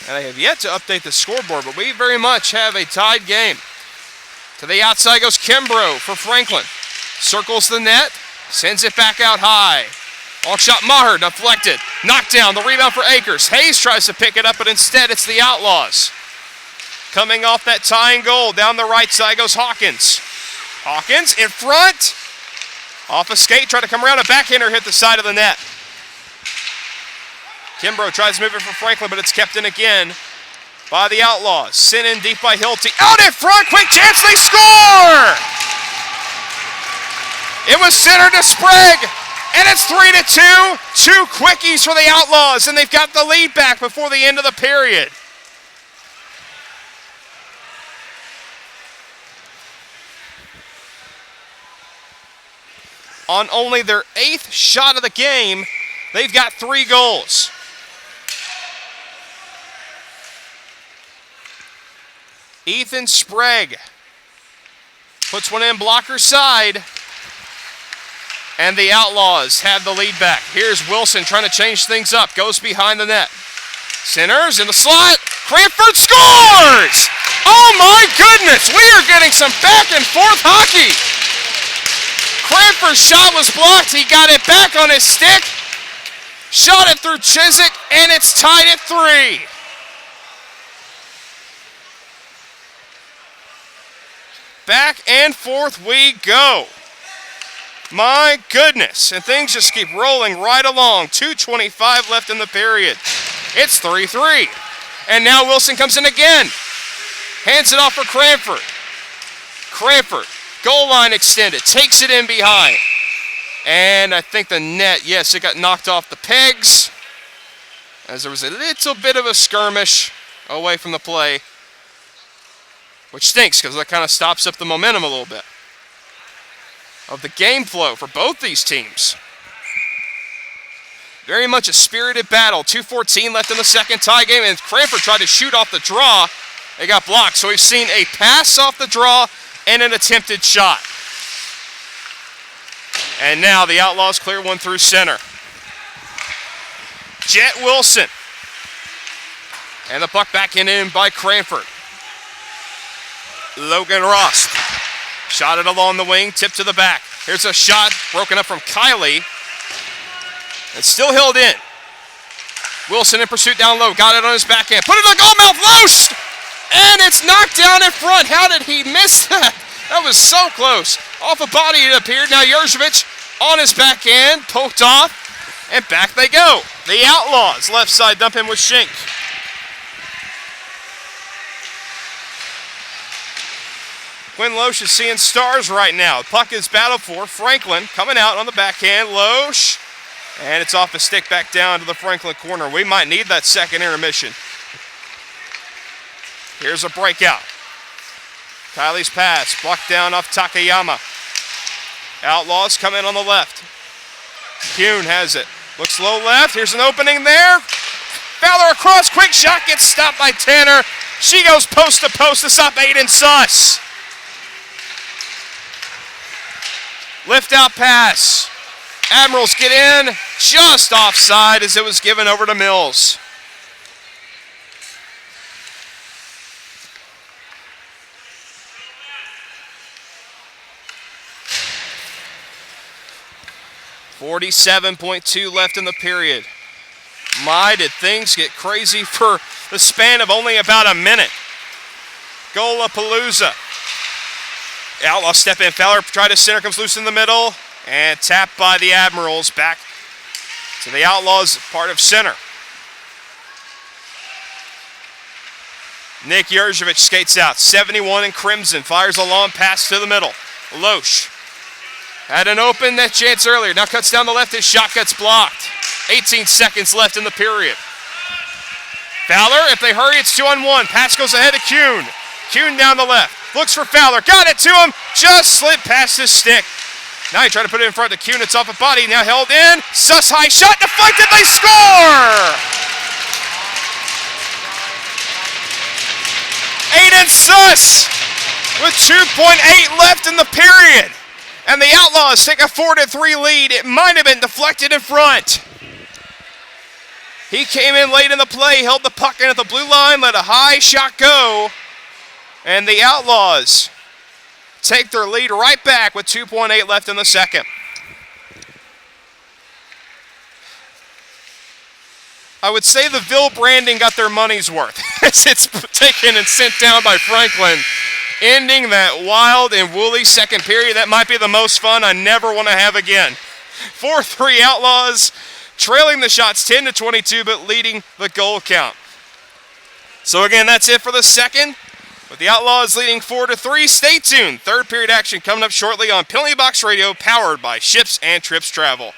Speaker 1: And I have yet to update the scoreboard, but we very much have a tied game. To the outside goes Kimbrough for Franklin. Circles the net, sends it back out high. Long shot Maher, deflected. Knocked down, the rebound for Akers. Hayes tries to pick it up, but instead it's the Outlaws. Coming off that tying goal, down the right side goes Hawkins. Hawkins in front. Off a skate, tried to come around, a backhander hit the side of the net. Kimbrough tries to move it for Franklin, but it's kept in again by the Outlaws. Sent in deep by Hilty. Out in front, quick chance, they score! It was centered to Sprague, and it's 3-2. 2 quickies for the Outlaws, and they've got the lead back before the end of the period. On only their 8th shot of the game, they've got 3 goals. Ethan Sprague puts one in blocker side, and the Outlaws have the lead back. Here's Wilson trying to change things up, goes behind the net. Centers in the slot, Cranford scores! Oh my goodness, we are getting some back and forth hockey. Cranford's shot was blocked, he got it back on his stick, shot it through Chiswick, and it's tied at 3. Back and forth we go. My goodness, and things just keep rolling right along. 2:25 left in the period. It's 3-3. And now Wilson comes in again. Hands it off for Cranford. Cranford, goal line extended, takes it in behind. And I think the net, yes, it got knocked off the pegs, as there was a little bit of a skirmish away from the play, which stinks because that kind of stops up the momentum a little bit of the game flow for both these teams. Very much a spirited battle. 2:14 left in the second tie game, and Cranford tried to shoot off the draw. It got blocked, so we've seen a pass off the draw and an attempted shot. And now the Outlaws clear one through center. Jet Wilson. And the puck back in by Cranford. Logan Ross. Shot it along the wing, tipped to the back. Here's a shot broken up from Kiley. It's still held in. Wilson in pursuit down low. Got it on his backhand. Put it in the goal mouth. Loose! And it's knocked down in front. How did he miss that? That was so close. Off a body it appeared. Now Jurjevic on his backhand, poked off, and back they go. The Outlaws, left side dump in with Schink. Quinn Loesch is seeing stars right now. Puck is battled for. Franklin coming out on the backhand. Loesch. And it's off the stick back down to the Franklin corner. We might need that second intermission. Here's a breakout. Kylie's pass. Blocked down off Takayama. Outlaws come in on the left. Kuhn has it. Looks low left. Here's an opening there. Fowler across. Quick shot gets stopped by Tanner. She goes post to post to stop Aiden Suss. Lift out pass. Admirals get in just offside as it was given over to Mills. .2 left in the period. My, did things get crazy for the span of only about a minute. Golapalooza. Outlaw step in. Fowler try to center, comes loose in the middle, and tapped by the Admirals back to the Outlaws, part of center. Nick Jurjevic skates out. 71 in crimson. Fires a long pass to the middle. Loesch had an open net chance earlier. Now cuts down the left. His shot gets blocked. 18 seconds left in the period. Fowler, if they hurry, it's 2-on-1. Pass goes ahead to Kuhn. Kuhn down the left. Looks for Fowler. Got it to him. Just slipped past his stick. Now he tried to put it in front of Kuhn. It's off a body. Now held in. Suss high shot. Deflected. They score! Aiden Suss with 2.8 left in the period. And the Outlaws take a 4-3 lead. It might have been deflected in front. He came in late in the play, held the puck in at the blue line, let a high shot go. And the Outlaws take their lead right back with 2.8 left in the second. I would say the Ville branding got their money's worth as it's taken and sent down by Franklin, ending that wild and woolly second period. That might be the most fun I never want to have again. 4-3 Outlaws, trailing the shots 10-22, but leading the goal count. So again, that's it for the second. With the Outlaws leading 4-3, stay tuned. Third period action coming up shortly on Penalty Box Radio, powered by Ships and Trips Travel.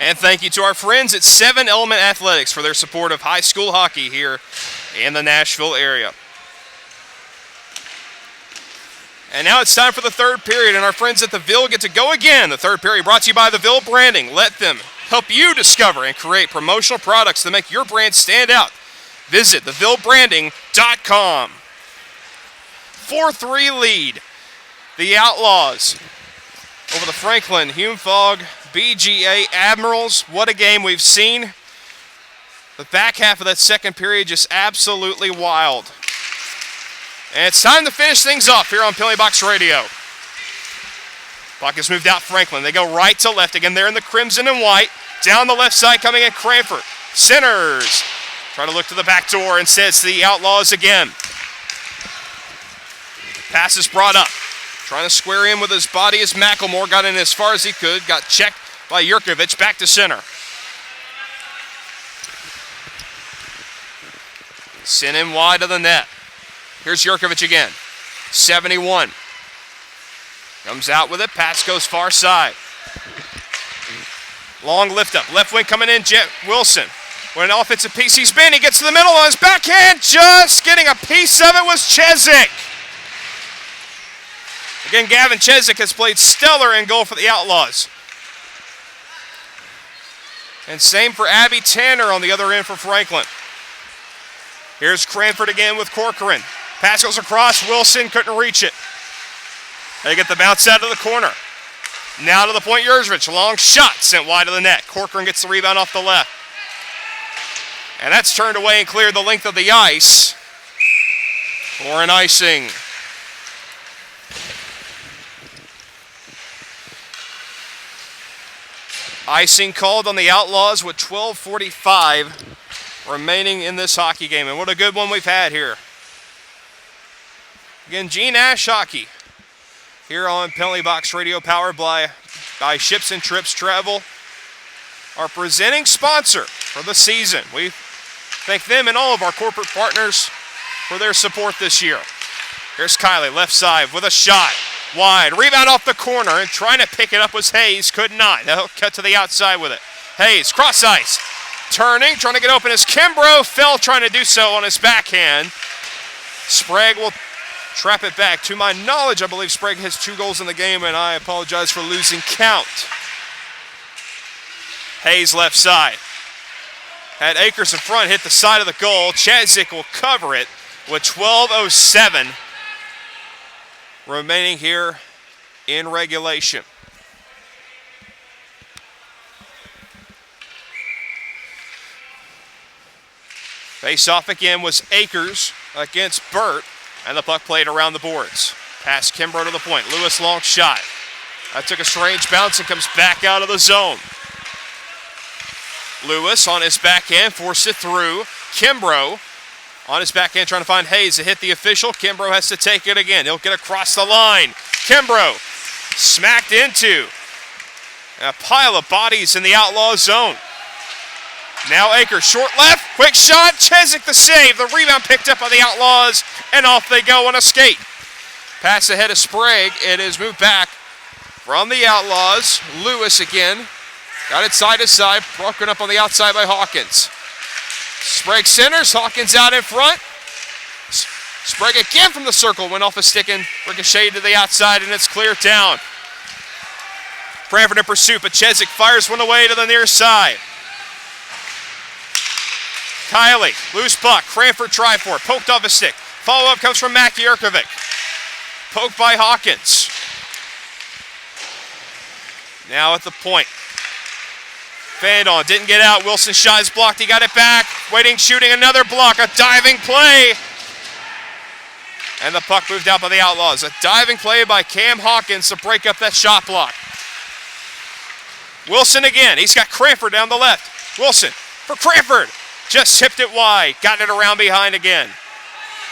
Speaker 1: And thank you to our friends at 7 Element Athletics for their support of high school hockey here in the Nashville area. And now it's time for the third period, and our friends at the Ville get to go again. The third period brought to you by the Ville Branding. Let them help you discover and create promotional products that make your brand stand out. Visit thevillebranding.com. 4-3 lead. The Outlaws over the Franklin-Hume Fogg-BGA Admirals. What a game we've seen. The back half of that second period just absolutely wild. And it's time to finish things off here on Penalty Box Radio. Puck has moved out Franklin. They go right to left. Again, they're in the crimson and white. Down the left side coming in Cranford. Centers. Try to look to the back door. Instead, it's the Outlaws again. Pass is brought up. Trying to square in with his body as McElmore got in as far as he could. Got checked by Jurjevic back to center. Sent in wide of the net. Here's Jurkovic again. 71. Comes out with it. Pass goes far side. Long lift up. Left wing coming in. Jet Wilson. With an offensive piece, he's been. He gets to the middle on his backhand. Just getting a piece of it was Chezik. Again, Gavin Chezik has played stellar in goal for the Outlaws. And same for Abby Tanner on the other end for Franklin. Here's Cranford again with Corcoran. Pass goes across. Wilson couldn't reach it. They get the bounce out of the corner. Now to the point, Jurkovic. Long shot sent wide of the net. Corcoran gets the rebound off the left. And that's turned away and cleared the length of the ice for an icing. Icing called on the Outlaws with 12:45 remaining in this hockey game. And what a good one we've had here. Again, Gene Ash Hockey here on Penalty Box Radio, powered by Ships and Trips Travel, our presenting sponsor for the season. We thank them and all of our corporate partners for their support this year. Here's Kiley, left side with a shot. Wide, rebound off the corner, and trying to pick it up was Hayes, could not. They'll cut to the outside with it. Hayes, cross ice, turning, trying to get open as Kimbrough fell trying to do so on his backhand. Sprague will trap it back. To my knowledge, I believe Sprague has 2 goals in the game, and I apologize for losing count. Hayes left side. Had Akers in front, hit the side of the goal. Chezik will cover it with 12:07 remaining here in regulation. Face off again was Akers against Burt, and the puck played around the boards. Past Kimbrough to the point. Lewis, long shot. That took a strange bounce and comes back out of the zone. Lewis on his backhand, forced it through. Kimbrough on his backhand trying to find Hayes to hit the official. Kimbrough has to take it again. He'll get across the line. Kimbrough smacked into a pile of bodies in the Outlaw zone. Now Akers, short left, quick shot. Chezik the save. The rebound picked up by the Outlaws, and off they go on a skate. Pass ahead of Sprague. It is moved back from the Outlaws. Lewis again. Got it side to side, broken up on the outside by Hawkins. Sprague centers, Hawkins out in front. Sprague again from the circle, went off a stick and ricocheted to the outside, and it's cleared down. Cranford in pursuit, but Chezik fires one away to the near side. Kiley, loose puck, Cranford try for it, poked off a stick. Follow-up comes from Mac Jurkovic. Poked by Hawkins. Now at the point. Fanned on, didn't get out. Wilson's shot is blocked. He got it back. Waiting, shooting, another block. A diving play. And the puck moved out by the Outlaws. A diving play by Cam Hawkins to break up that shot block. Wilson again. He's got Cranford down the left. Wilson for Cranford. Just tipped it wide. Got it around behind again.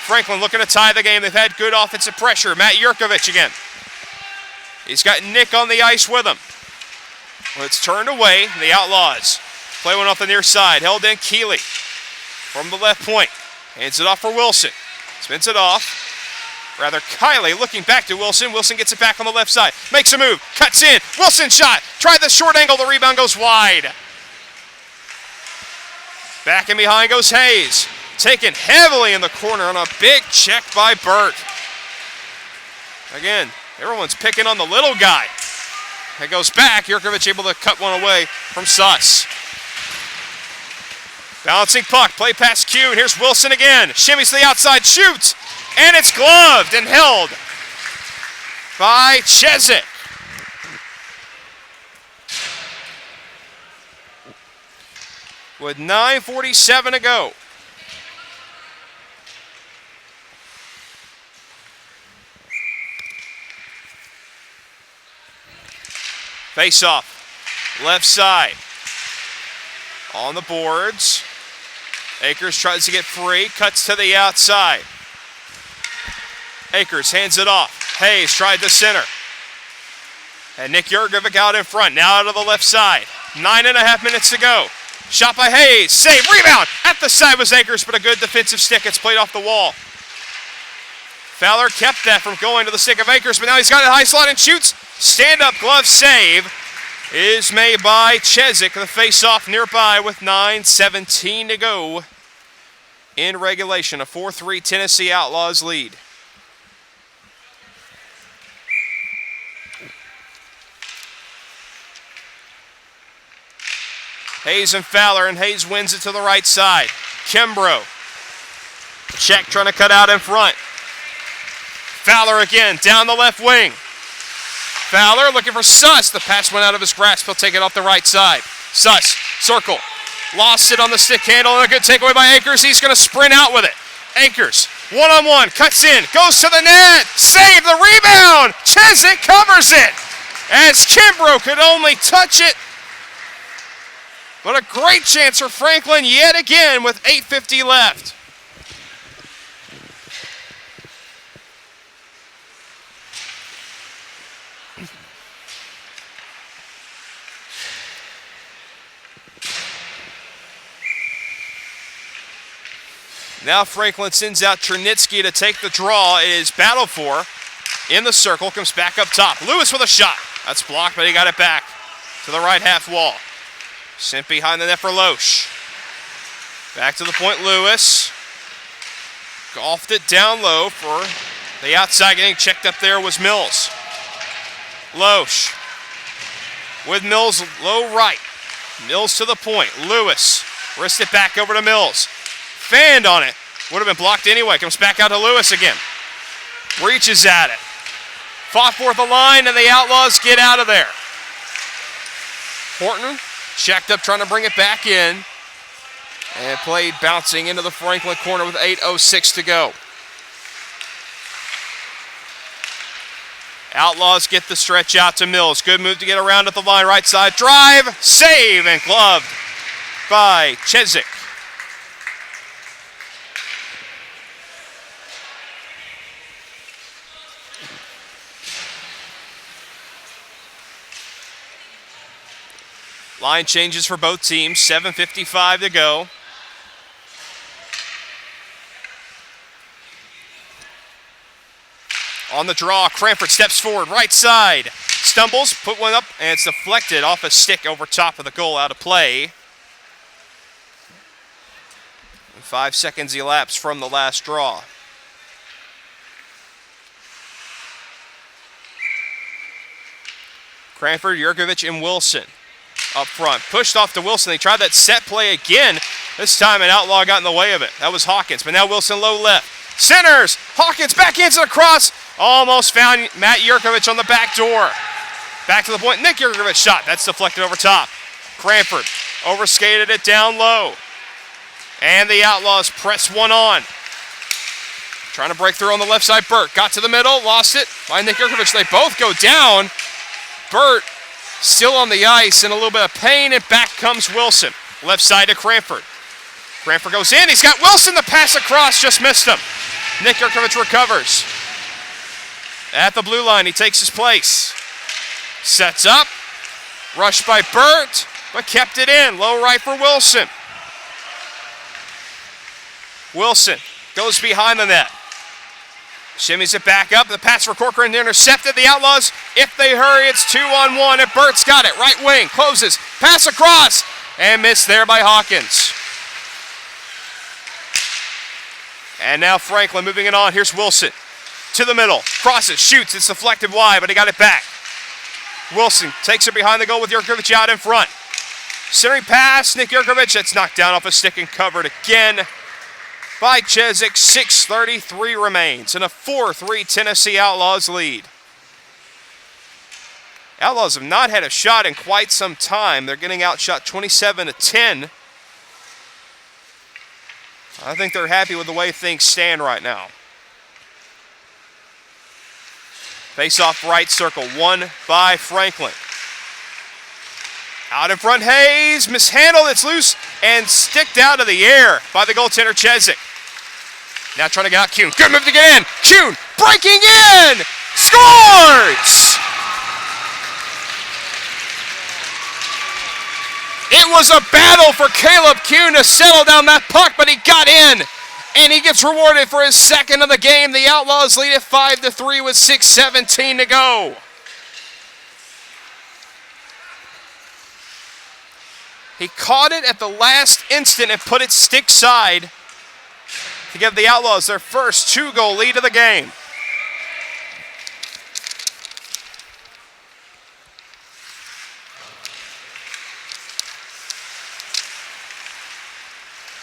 Speaker 1: Franklin looking to tie the game. They've had good offensive pressure. Matt Jurkovic again. He's got Nick on the ice with him. Well, it's turned away. The Outlaws play one off the near side. Held in Keeley from the left point. Hands it off for Wilson. Spins it off. Rather, Kiley looking back to Wilson. Wilson gets it back on the left side. Makes a move. Cuts in. Wilson shot. Tried the short angle. The rebound goes wide. Back and behind goes Hayes. Taken heavily in the corner on a big check by Burt. Again, everyone's picking on the little guy. It goes back. Jurkovic able to cut one away from Suss. Bouncing puck. Play past Q. And here's Wilson again. Shimmies to the outside. Shoots. And it's gloved and held by Chezik. With 9:47 to go. Face off, left side. On the boards. Akers tries to get free, cuts to the outside. Akers hands it off. Hayes tried to center. And Nick Jurkovic out in front, now out of the left side. 9.5 minutes to go. Shot by Hayes. Save. Rebound. At the side was Akers, but a good defensive stick. It's played off the wall. Fowler kept that from going to the stick of Akers, but now he's got it high slot and shoots. Stand-up glove save is made by Chezik. The face-off nearby with 9:17 to go in regulation. A 4-3 Tennessee Outlaws lead. Hayes and Fowler, and Hayes wins it to the right side. Kimbrough. Check trying to cut out in front. Fowler again, down the left wing. Fowler looking for Suss. The pass went out of his grasp. He'll take it off the right side. Suss, circle. Lost it on the stick handle, and a good takeaway by Akers. He's going to sprint out with it. Akers, one-on-one, cuts in, goes to the net. Save the rebound. Chezik covers it as Kimbrough could only touch it. But a great chance for Franklin yet again with 8:50 left. Now Franklin sends out Chernitsky to take the draw. It is battled for in the circle. Comes back up top. Lewis with a shot. That's blocked, but he got it back to the right half wall. Sent behind the net for Loesch. Back to the point, Lewis. Golfed it down low for the outside. Getting checked up there was Mills. Loesch with Mills low right. Mills to the point. Lewis wrists it back over to Mills. Fanned on it. Would have been blocked anyway. Comes back out to Lewis again. Reaches at it. Fought for the line, and the Outlaws get out of there. Horton checked up, trying to bring it back in. And played bouncing into the Franklin corner with 8:06 to go. Outlaws get the stretch out to Mills. Good move to get around at the line. Right side drive. Save and gloved by Chezik. Line changes for both teams. 7:55 to go. On the draw, Cranford steps forward, right side. Stumbles, put one up, and it's deflected off a stick over top of the goal, out of play. And 5 seconds elapsed from the last draw. Cranford, Jurkovic, and Wilson up front. Pushed off to Wilson. They tried that set play again. This time an Outlaw got in the way of it. That was Hawkins, but now Wilson low left. Centers! Hawkins back into the cross. Almost found Matt Jurkovic on the back door. Back to the point. Nick Jurkovic shot. That's deflected over top. Cranford overskated it down low. And the Outlaws press one on. Trying to break through on the left side. Burt got to the middle. Lost it by Nick Jurkovic. They both go down. Burt still on the ice in a little bit of pain, and back comes Wilson. Left side to Cranford. Cranford goes in. He's got Wilson. The pass across just missed him. Nick Jurkovic recovers. At the blue line, he takes his place. Sets up. Rushed by Burt, but kept it in. Low right for Wilson. Wilson goes behind the net. Shimmies it back up. The pass for Corcoran intercepted. The Outlaws, if they hurry, it's 2-on-1, and Burt's got it. Right wing, closes, pass across, and missed there by Hawkins. And now Franklin moving it on. Here's Wilson to the middle. Crosses, shoots. It's deflected wide, but he got it back. Wilson takes it behind the goal with Jurkovic out in front. Centering pass, Nick Jurkovic. That's knocked down off a stick and covered again by Chezik. 6:33 remains in a 4-3 Tennessee Outlaws lead. Outlaws have not had a shot in quite some time. They're getting outshot 27-10. I think they're happy with the way things stand right now. Face off right circle, won by Franklin. Out in front, Hayes, mishandled, it's loose, and sticked out of the air by the goaltender Chezik. Now trying to get out Kuhn. Good move to get in. Kuhn breaking in! Scores! It was a battle for Caleb Kuhn to settle down that puck, but he got in, and he gets rewarded for his second of the game. The Outlaws lead it 5-3 with 6:17 to go. He caught it at the last instant and put it stick side to give the Outlaws their first 2-goal lead of the game.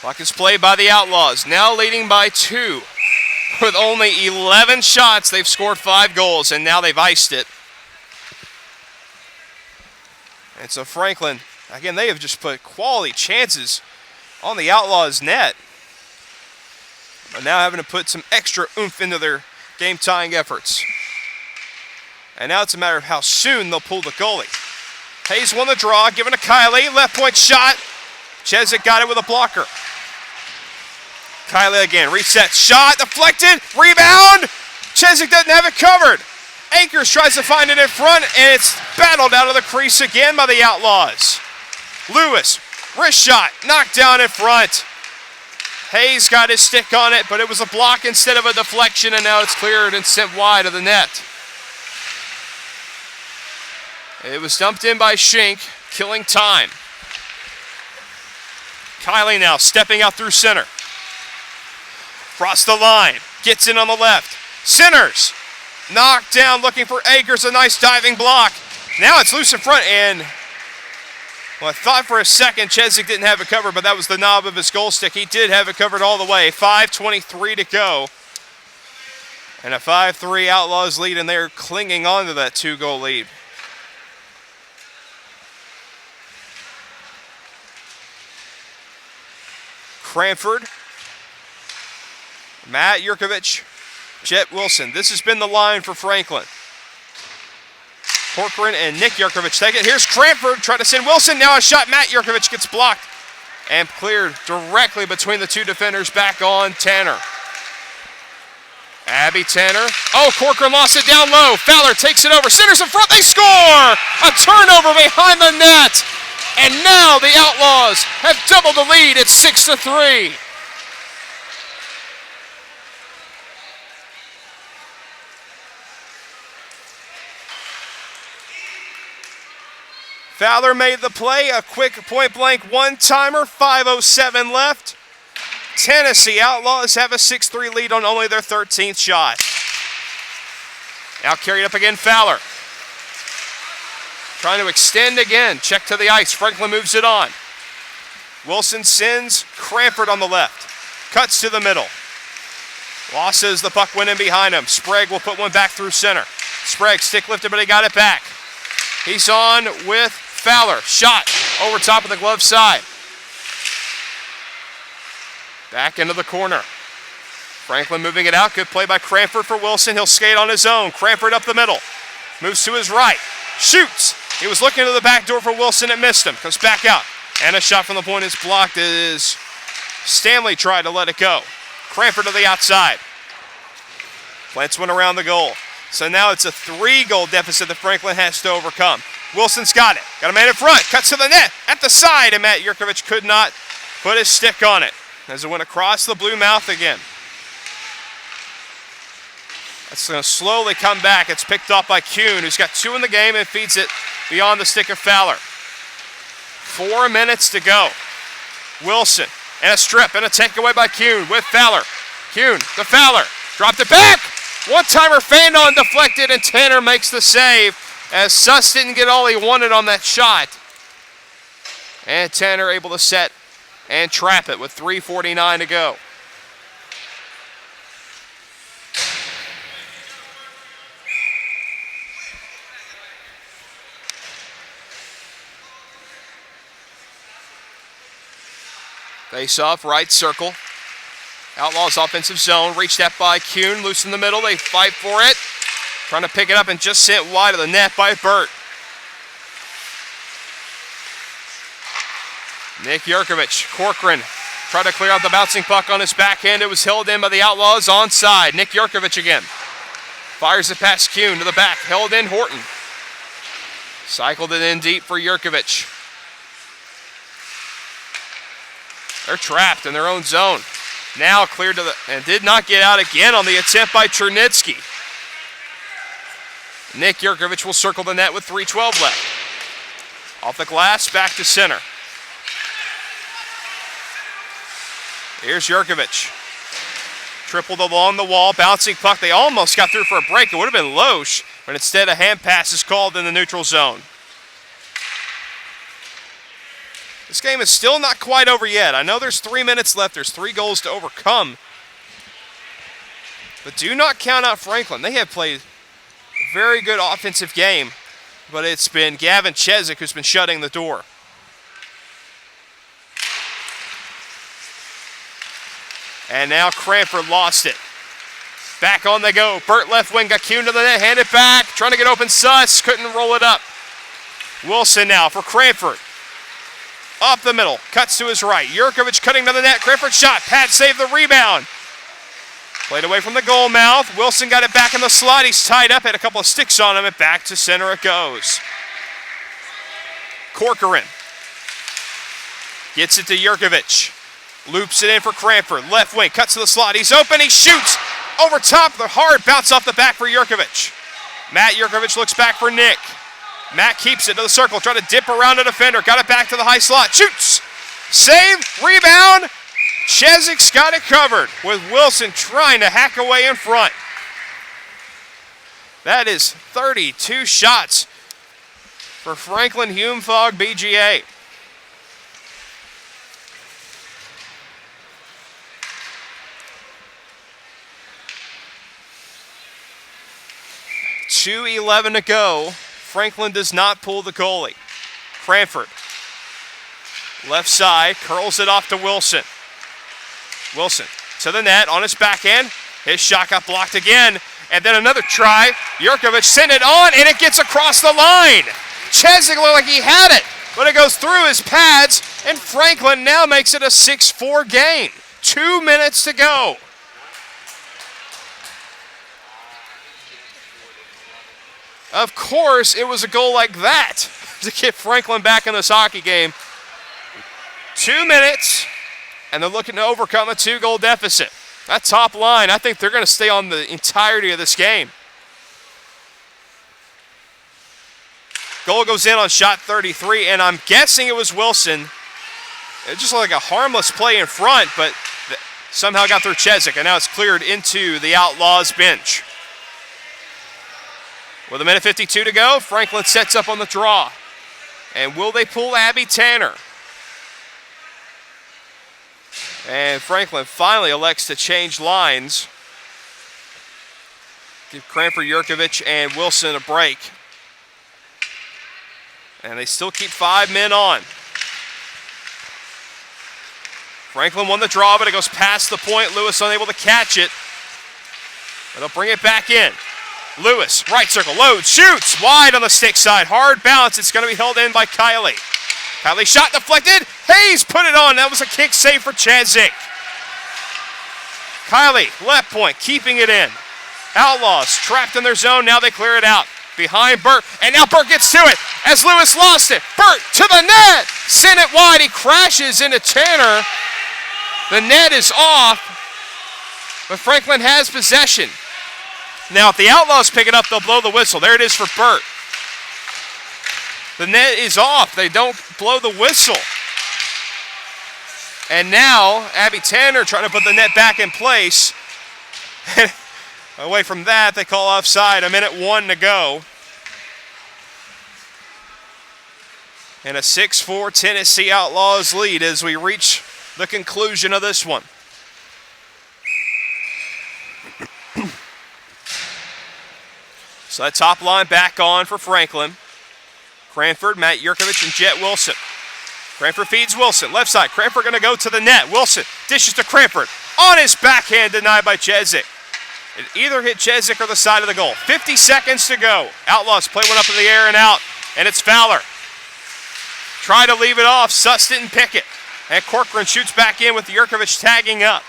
Speaker 1: Puck is played by the Outlaws, now leading by 2. With only 11 shots, they've scored 5 goals, and now they've iced it. And so Franklin, again, they have just put quality chances on the Outlaws' net. But now having to put some extra oomph into their game-tying efforts. And now it's a matter of how soon they'll pull the goalie. Hayes won the draw, given to Kiley, left point shot. Chezik got it with a blocker. Kiley again, resets, shot, deflected, rebound. Chezik doesn't have it covered. Akers tries to find it in front, and it's battled out of the crease again by the Outlaws. Lewis, wrist shot, knocked down in front. Hayes got his stick on it, but it was a block instead of a deflection, and now it's cleared and sent wide of the net. It was dumped in by Schink, killing time. Kiley now stepping out through center. Across the line, gets in on the left. Centers, knocked down, looking for Akers, a nice diving block. Now it's loose in front, and well, I thought for a second Chezik didn't have it covered, but that was the knob of his goal stick. He did have it covered all the way. 5:23 to go. And a 5-3 Outlaws lead, and they're clinging on to that 2-goal lead. Cranford, Matt Yurkovich, Jet Wilson. This has been the line for Franklin. Corcoran and Nick Yurkovich take it. Here's Cranford, trying to send Wilson. Now a shot. Matt Yurkovich gets blocked and cleared directly between the two defenders. Back on Tanner. Abby Tanner. Oh, Corcoran lost it down low. Fowler takes it over. Centers in front. They score! A turnover behind the net. And now the Outlaws have doubled the lead at 6-3. Fowler made the play, a quick point-blank one-timer, 5:07 left. Tennessee Outlaws have a 6-3 lead on only their 13th shot. Now carried up again, Fowler. Trying to extend again, check to the ice, Franklin moves it on. Wilson sends Cranford on the left. Cuts to the middle. Losses, the puck went in behind him. Sprague will put one back through center. Sprague stick lifted, but he got it back. He's on with Fowler. Shot over top of the glove side. Back into the corner. Franklin moving it out. Good play by Cranford for Wilson. He'll skate on his own. Cranford up the middle. Moves to his right. Shoots. He was looking to the back door for Wilson. It missed him. Comes back out. And a shot from the point is blocked as Stanley tried to let it go. Cranford to the outside. Plants one around the goal. So now it's a 3-goal deficit that Franklin has to overcome. Wilson's got it. Got a man in front. Cuts to the net. At the side. And Matt Yurkovich could not put his stick on it as it went across the blue mouth again. That's going to slowly come back. It's picked up by Kuhn, who's got 2 in the game and feeds it beyond the stick of Fowler. 4 minutes to go. Wilson and a strip and a takeaway by Kuhn with Fowler. Kuhn to Fowler. Dropped it back. One-timer fanned on, deflected, and Tanner makes the save as Suss didn't get all he wanted on that shot. And Tanner able to set and trap it with 3:49 to go. Face off, right circle. Outlaws offensive zone, reached that by Kuhn, loose in the middle, they fight for it. Trying to pick it up and just sent wide of the net by Burt. Nick Yurkovich, Corcoran, tried to clear out the bouncing puck on his backhand. It was held in by the Outlaws onside. Nick Yurkovich again. Fires it past Kuhn to the back, held in Horton. Cycled it in deep for Yurkovich. They're trapped in their own zone. Now cleared to and did not get out again on the attempt by Chernitsky. Nick Yurkovich will circle the net with 3:12 left. Off the glass, back to center. Here's Yurkovich. Tripled along the wall, bouncing puck. They almost got through for a break. It would have been Loesch, but instead a hand pass is called in the neutral zone. This game is still not quite over yet. I know there's 3 minutes left. There's 3 goals to overcome. But do not count out Franklin. They have played a very good offensive game, but it's been Gavin Chezik who's been shutting the door. And now Cranford lost it. Back on they go. Burt left wing, got Kuhn to the net, hand it back. Trying to get open Suss, couldn't roll it up. Wilson now for Cranford. Up the middle, cuts to his right. Yurkovich cutting to the net, Cranford shot. Pat saved the rebound. Played away from the goal mouth. Wilson got it back in the slot. He's tied up, had a couple of sticks on him, and back to center it goes. Corcoran gets it to Yurkovich. Loops it in for Cranford. Left wing, cuts to the slot. He's open, he shoots. Over top, the hard bounce off the back for Yurkovich. Matt Yurkovich looks back for Nick. Matt keeps it to the circle, trying to dip around a defender. Got it back to the high slot. Shoots. Save. Rebound. Chezik's got it covered with Wilson trying to hack away in front. That is 32 shots for Franklin-Hume Fogg-BGA. .2:11 to go. Franklin does not pull the goalie. Cranford, left side, curls it off to Wilson. Wilson to the net on his backhand. His shot got blocked again. And then another try. Yurkovich sent it on, and it gets across the line. Chezik looked like he had it, but it goes through his pads, and Franklin now makes it a 6-4 game. 2 minutes to go. Of course, it was a goal like that to get Franklin back in this hockey game. 2 minutes, and they're looking to overcome a 2-goal deficit. That top line, I think they're going to stay on the entirety of this game. Goal goes in on shot 33, and I'm guessing it was Wilson. It just looked like a harmless play in front, but somehow got through Chezik, and now it's cleared into the Outlaws bench. With 1:52 to go, Franklin sets up on the draw. And will they pull Abby Tanner? And Franklin finally elects to change lines. Give Cranford, Yurkovich, and Wilson a break. And they still keep 5 men on. Franklin won the draw, but it goes past the point. Lewis unable to catch it. But they'll bring it back in. Lewis, right circle, loads, shoots, wide on the stick side, hard bounce. It's going to be held in by Kiley. Kiley shot deflected. Hayes put it on. That was a kick save for Chezik. Kiley, left point, keeping it in. Outlaws trapped in their zone. Now they clear it out. Behind Burt, and now Burt gets to it as Lewis lost it. Burt to the net, sent it wide. He crashes into Tanner. The net is off, but Franklin has possession. Now, if the Outlaws pick it up, they'll blow the whistle. There it is for Burt. The net is off. They don't blow the whistle. And now, Abby Tanner trying to put the net back in place. Away from that, they call offside. 1:01 to go. And a 6-4 Tennessee Outlaws lead as we reach the conclusion of this one. So that top line back on for Franklin. Cranford, Matt Yurkovich, and Jet Wilson. Cranford feeds Wilson. Left side. Cranford going to go to the net. Wilson dishes to Cranford. On his backhand, denied by Chezik. It either hit Chezik or the side of the goal. 50 seconds to go. Outlaws play one up in the air and out. And it's Fowler. Try to leave it off. Suss didn't pick it. And Corcoran shoots back in with Yurkovich tagging up.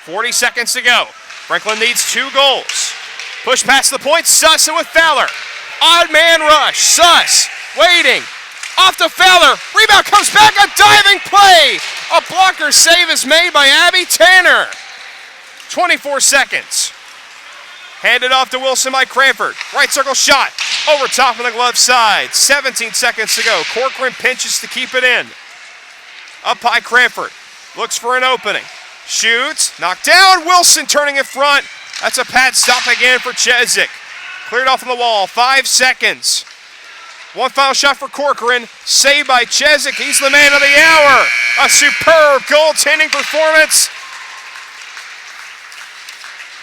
Speaker 1: 40 seconds to go. Franklin needs 2 goals. Push past the point, Suss with Fowler. Odd man rush, Suss waiting. Off to Fowler. Rebound comes back. A diving play. A blocker save is made by Abby Tanner. 24 seconds. Handed off to Wilson by Cranford. Right circle shot. Over top of the glove side. 17 seconds to go. Corcoran pinches to keep it in. Up high Cranford. Looks for an opening. Shoots. Knocked down. Wilson turning in front. That's a pad stop again for Chezik. Cleared off on the wall. 5 seconds. One final shot for Corcoran. Saved by Chezik. He's the man of the hour. A superb goaltending performance.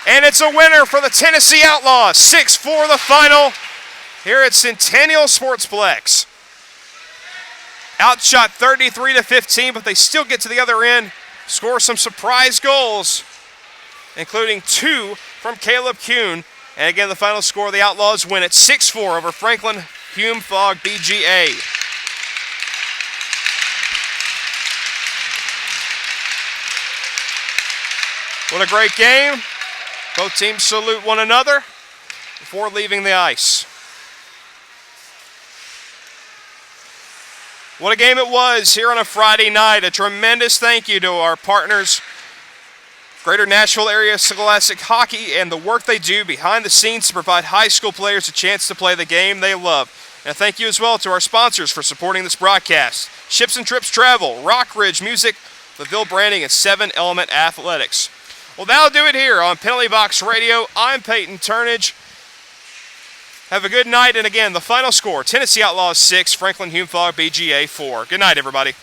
Speaker 1: And it's a winner for the Tennessee Outlaws. 6-4 the final here at Centennial Sportsplex. Outshot 33-15, but they still get to the other end, score some surprise goals, including 2 from Caleb Kuhn. And again, the final score, the Outlaws win at 6-4 over Franklin-Hume Fogg-BGA. What a great game. Both teams salute one another before leaving the ice. What a game it was here on a Friday night. A tremendous thank you to our partners, Greater Nashville Area Scholastic Hockey, and the work they do behind the scenes to provide high school players a chance to play the game they love. And thank you as well to our sponsors for supporting this broadcast. Ships and Trips Travel, Rock Ridge Music, LaVille Branding, and 7 Element Athletics. Well, that'll do it here on Penalty Box Radio. I'm Peyton Turnage. Have a good night, and again, the final score, Tennessee Outlaws 6, Franklin-Hume Fogg-BGA 4. Good night, everybody.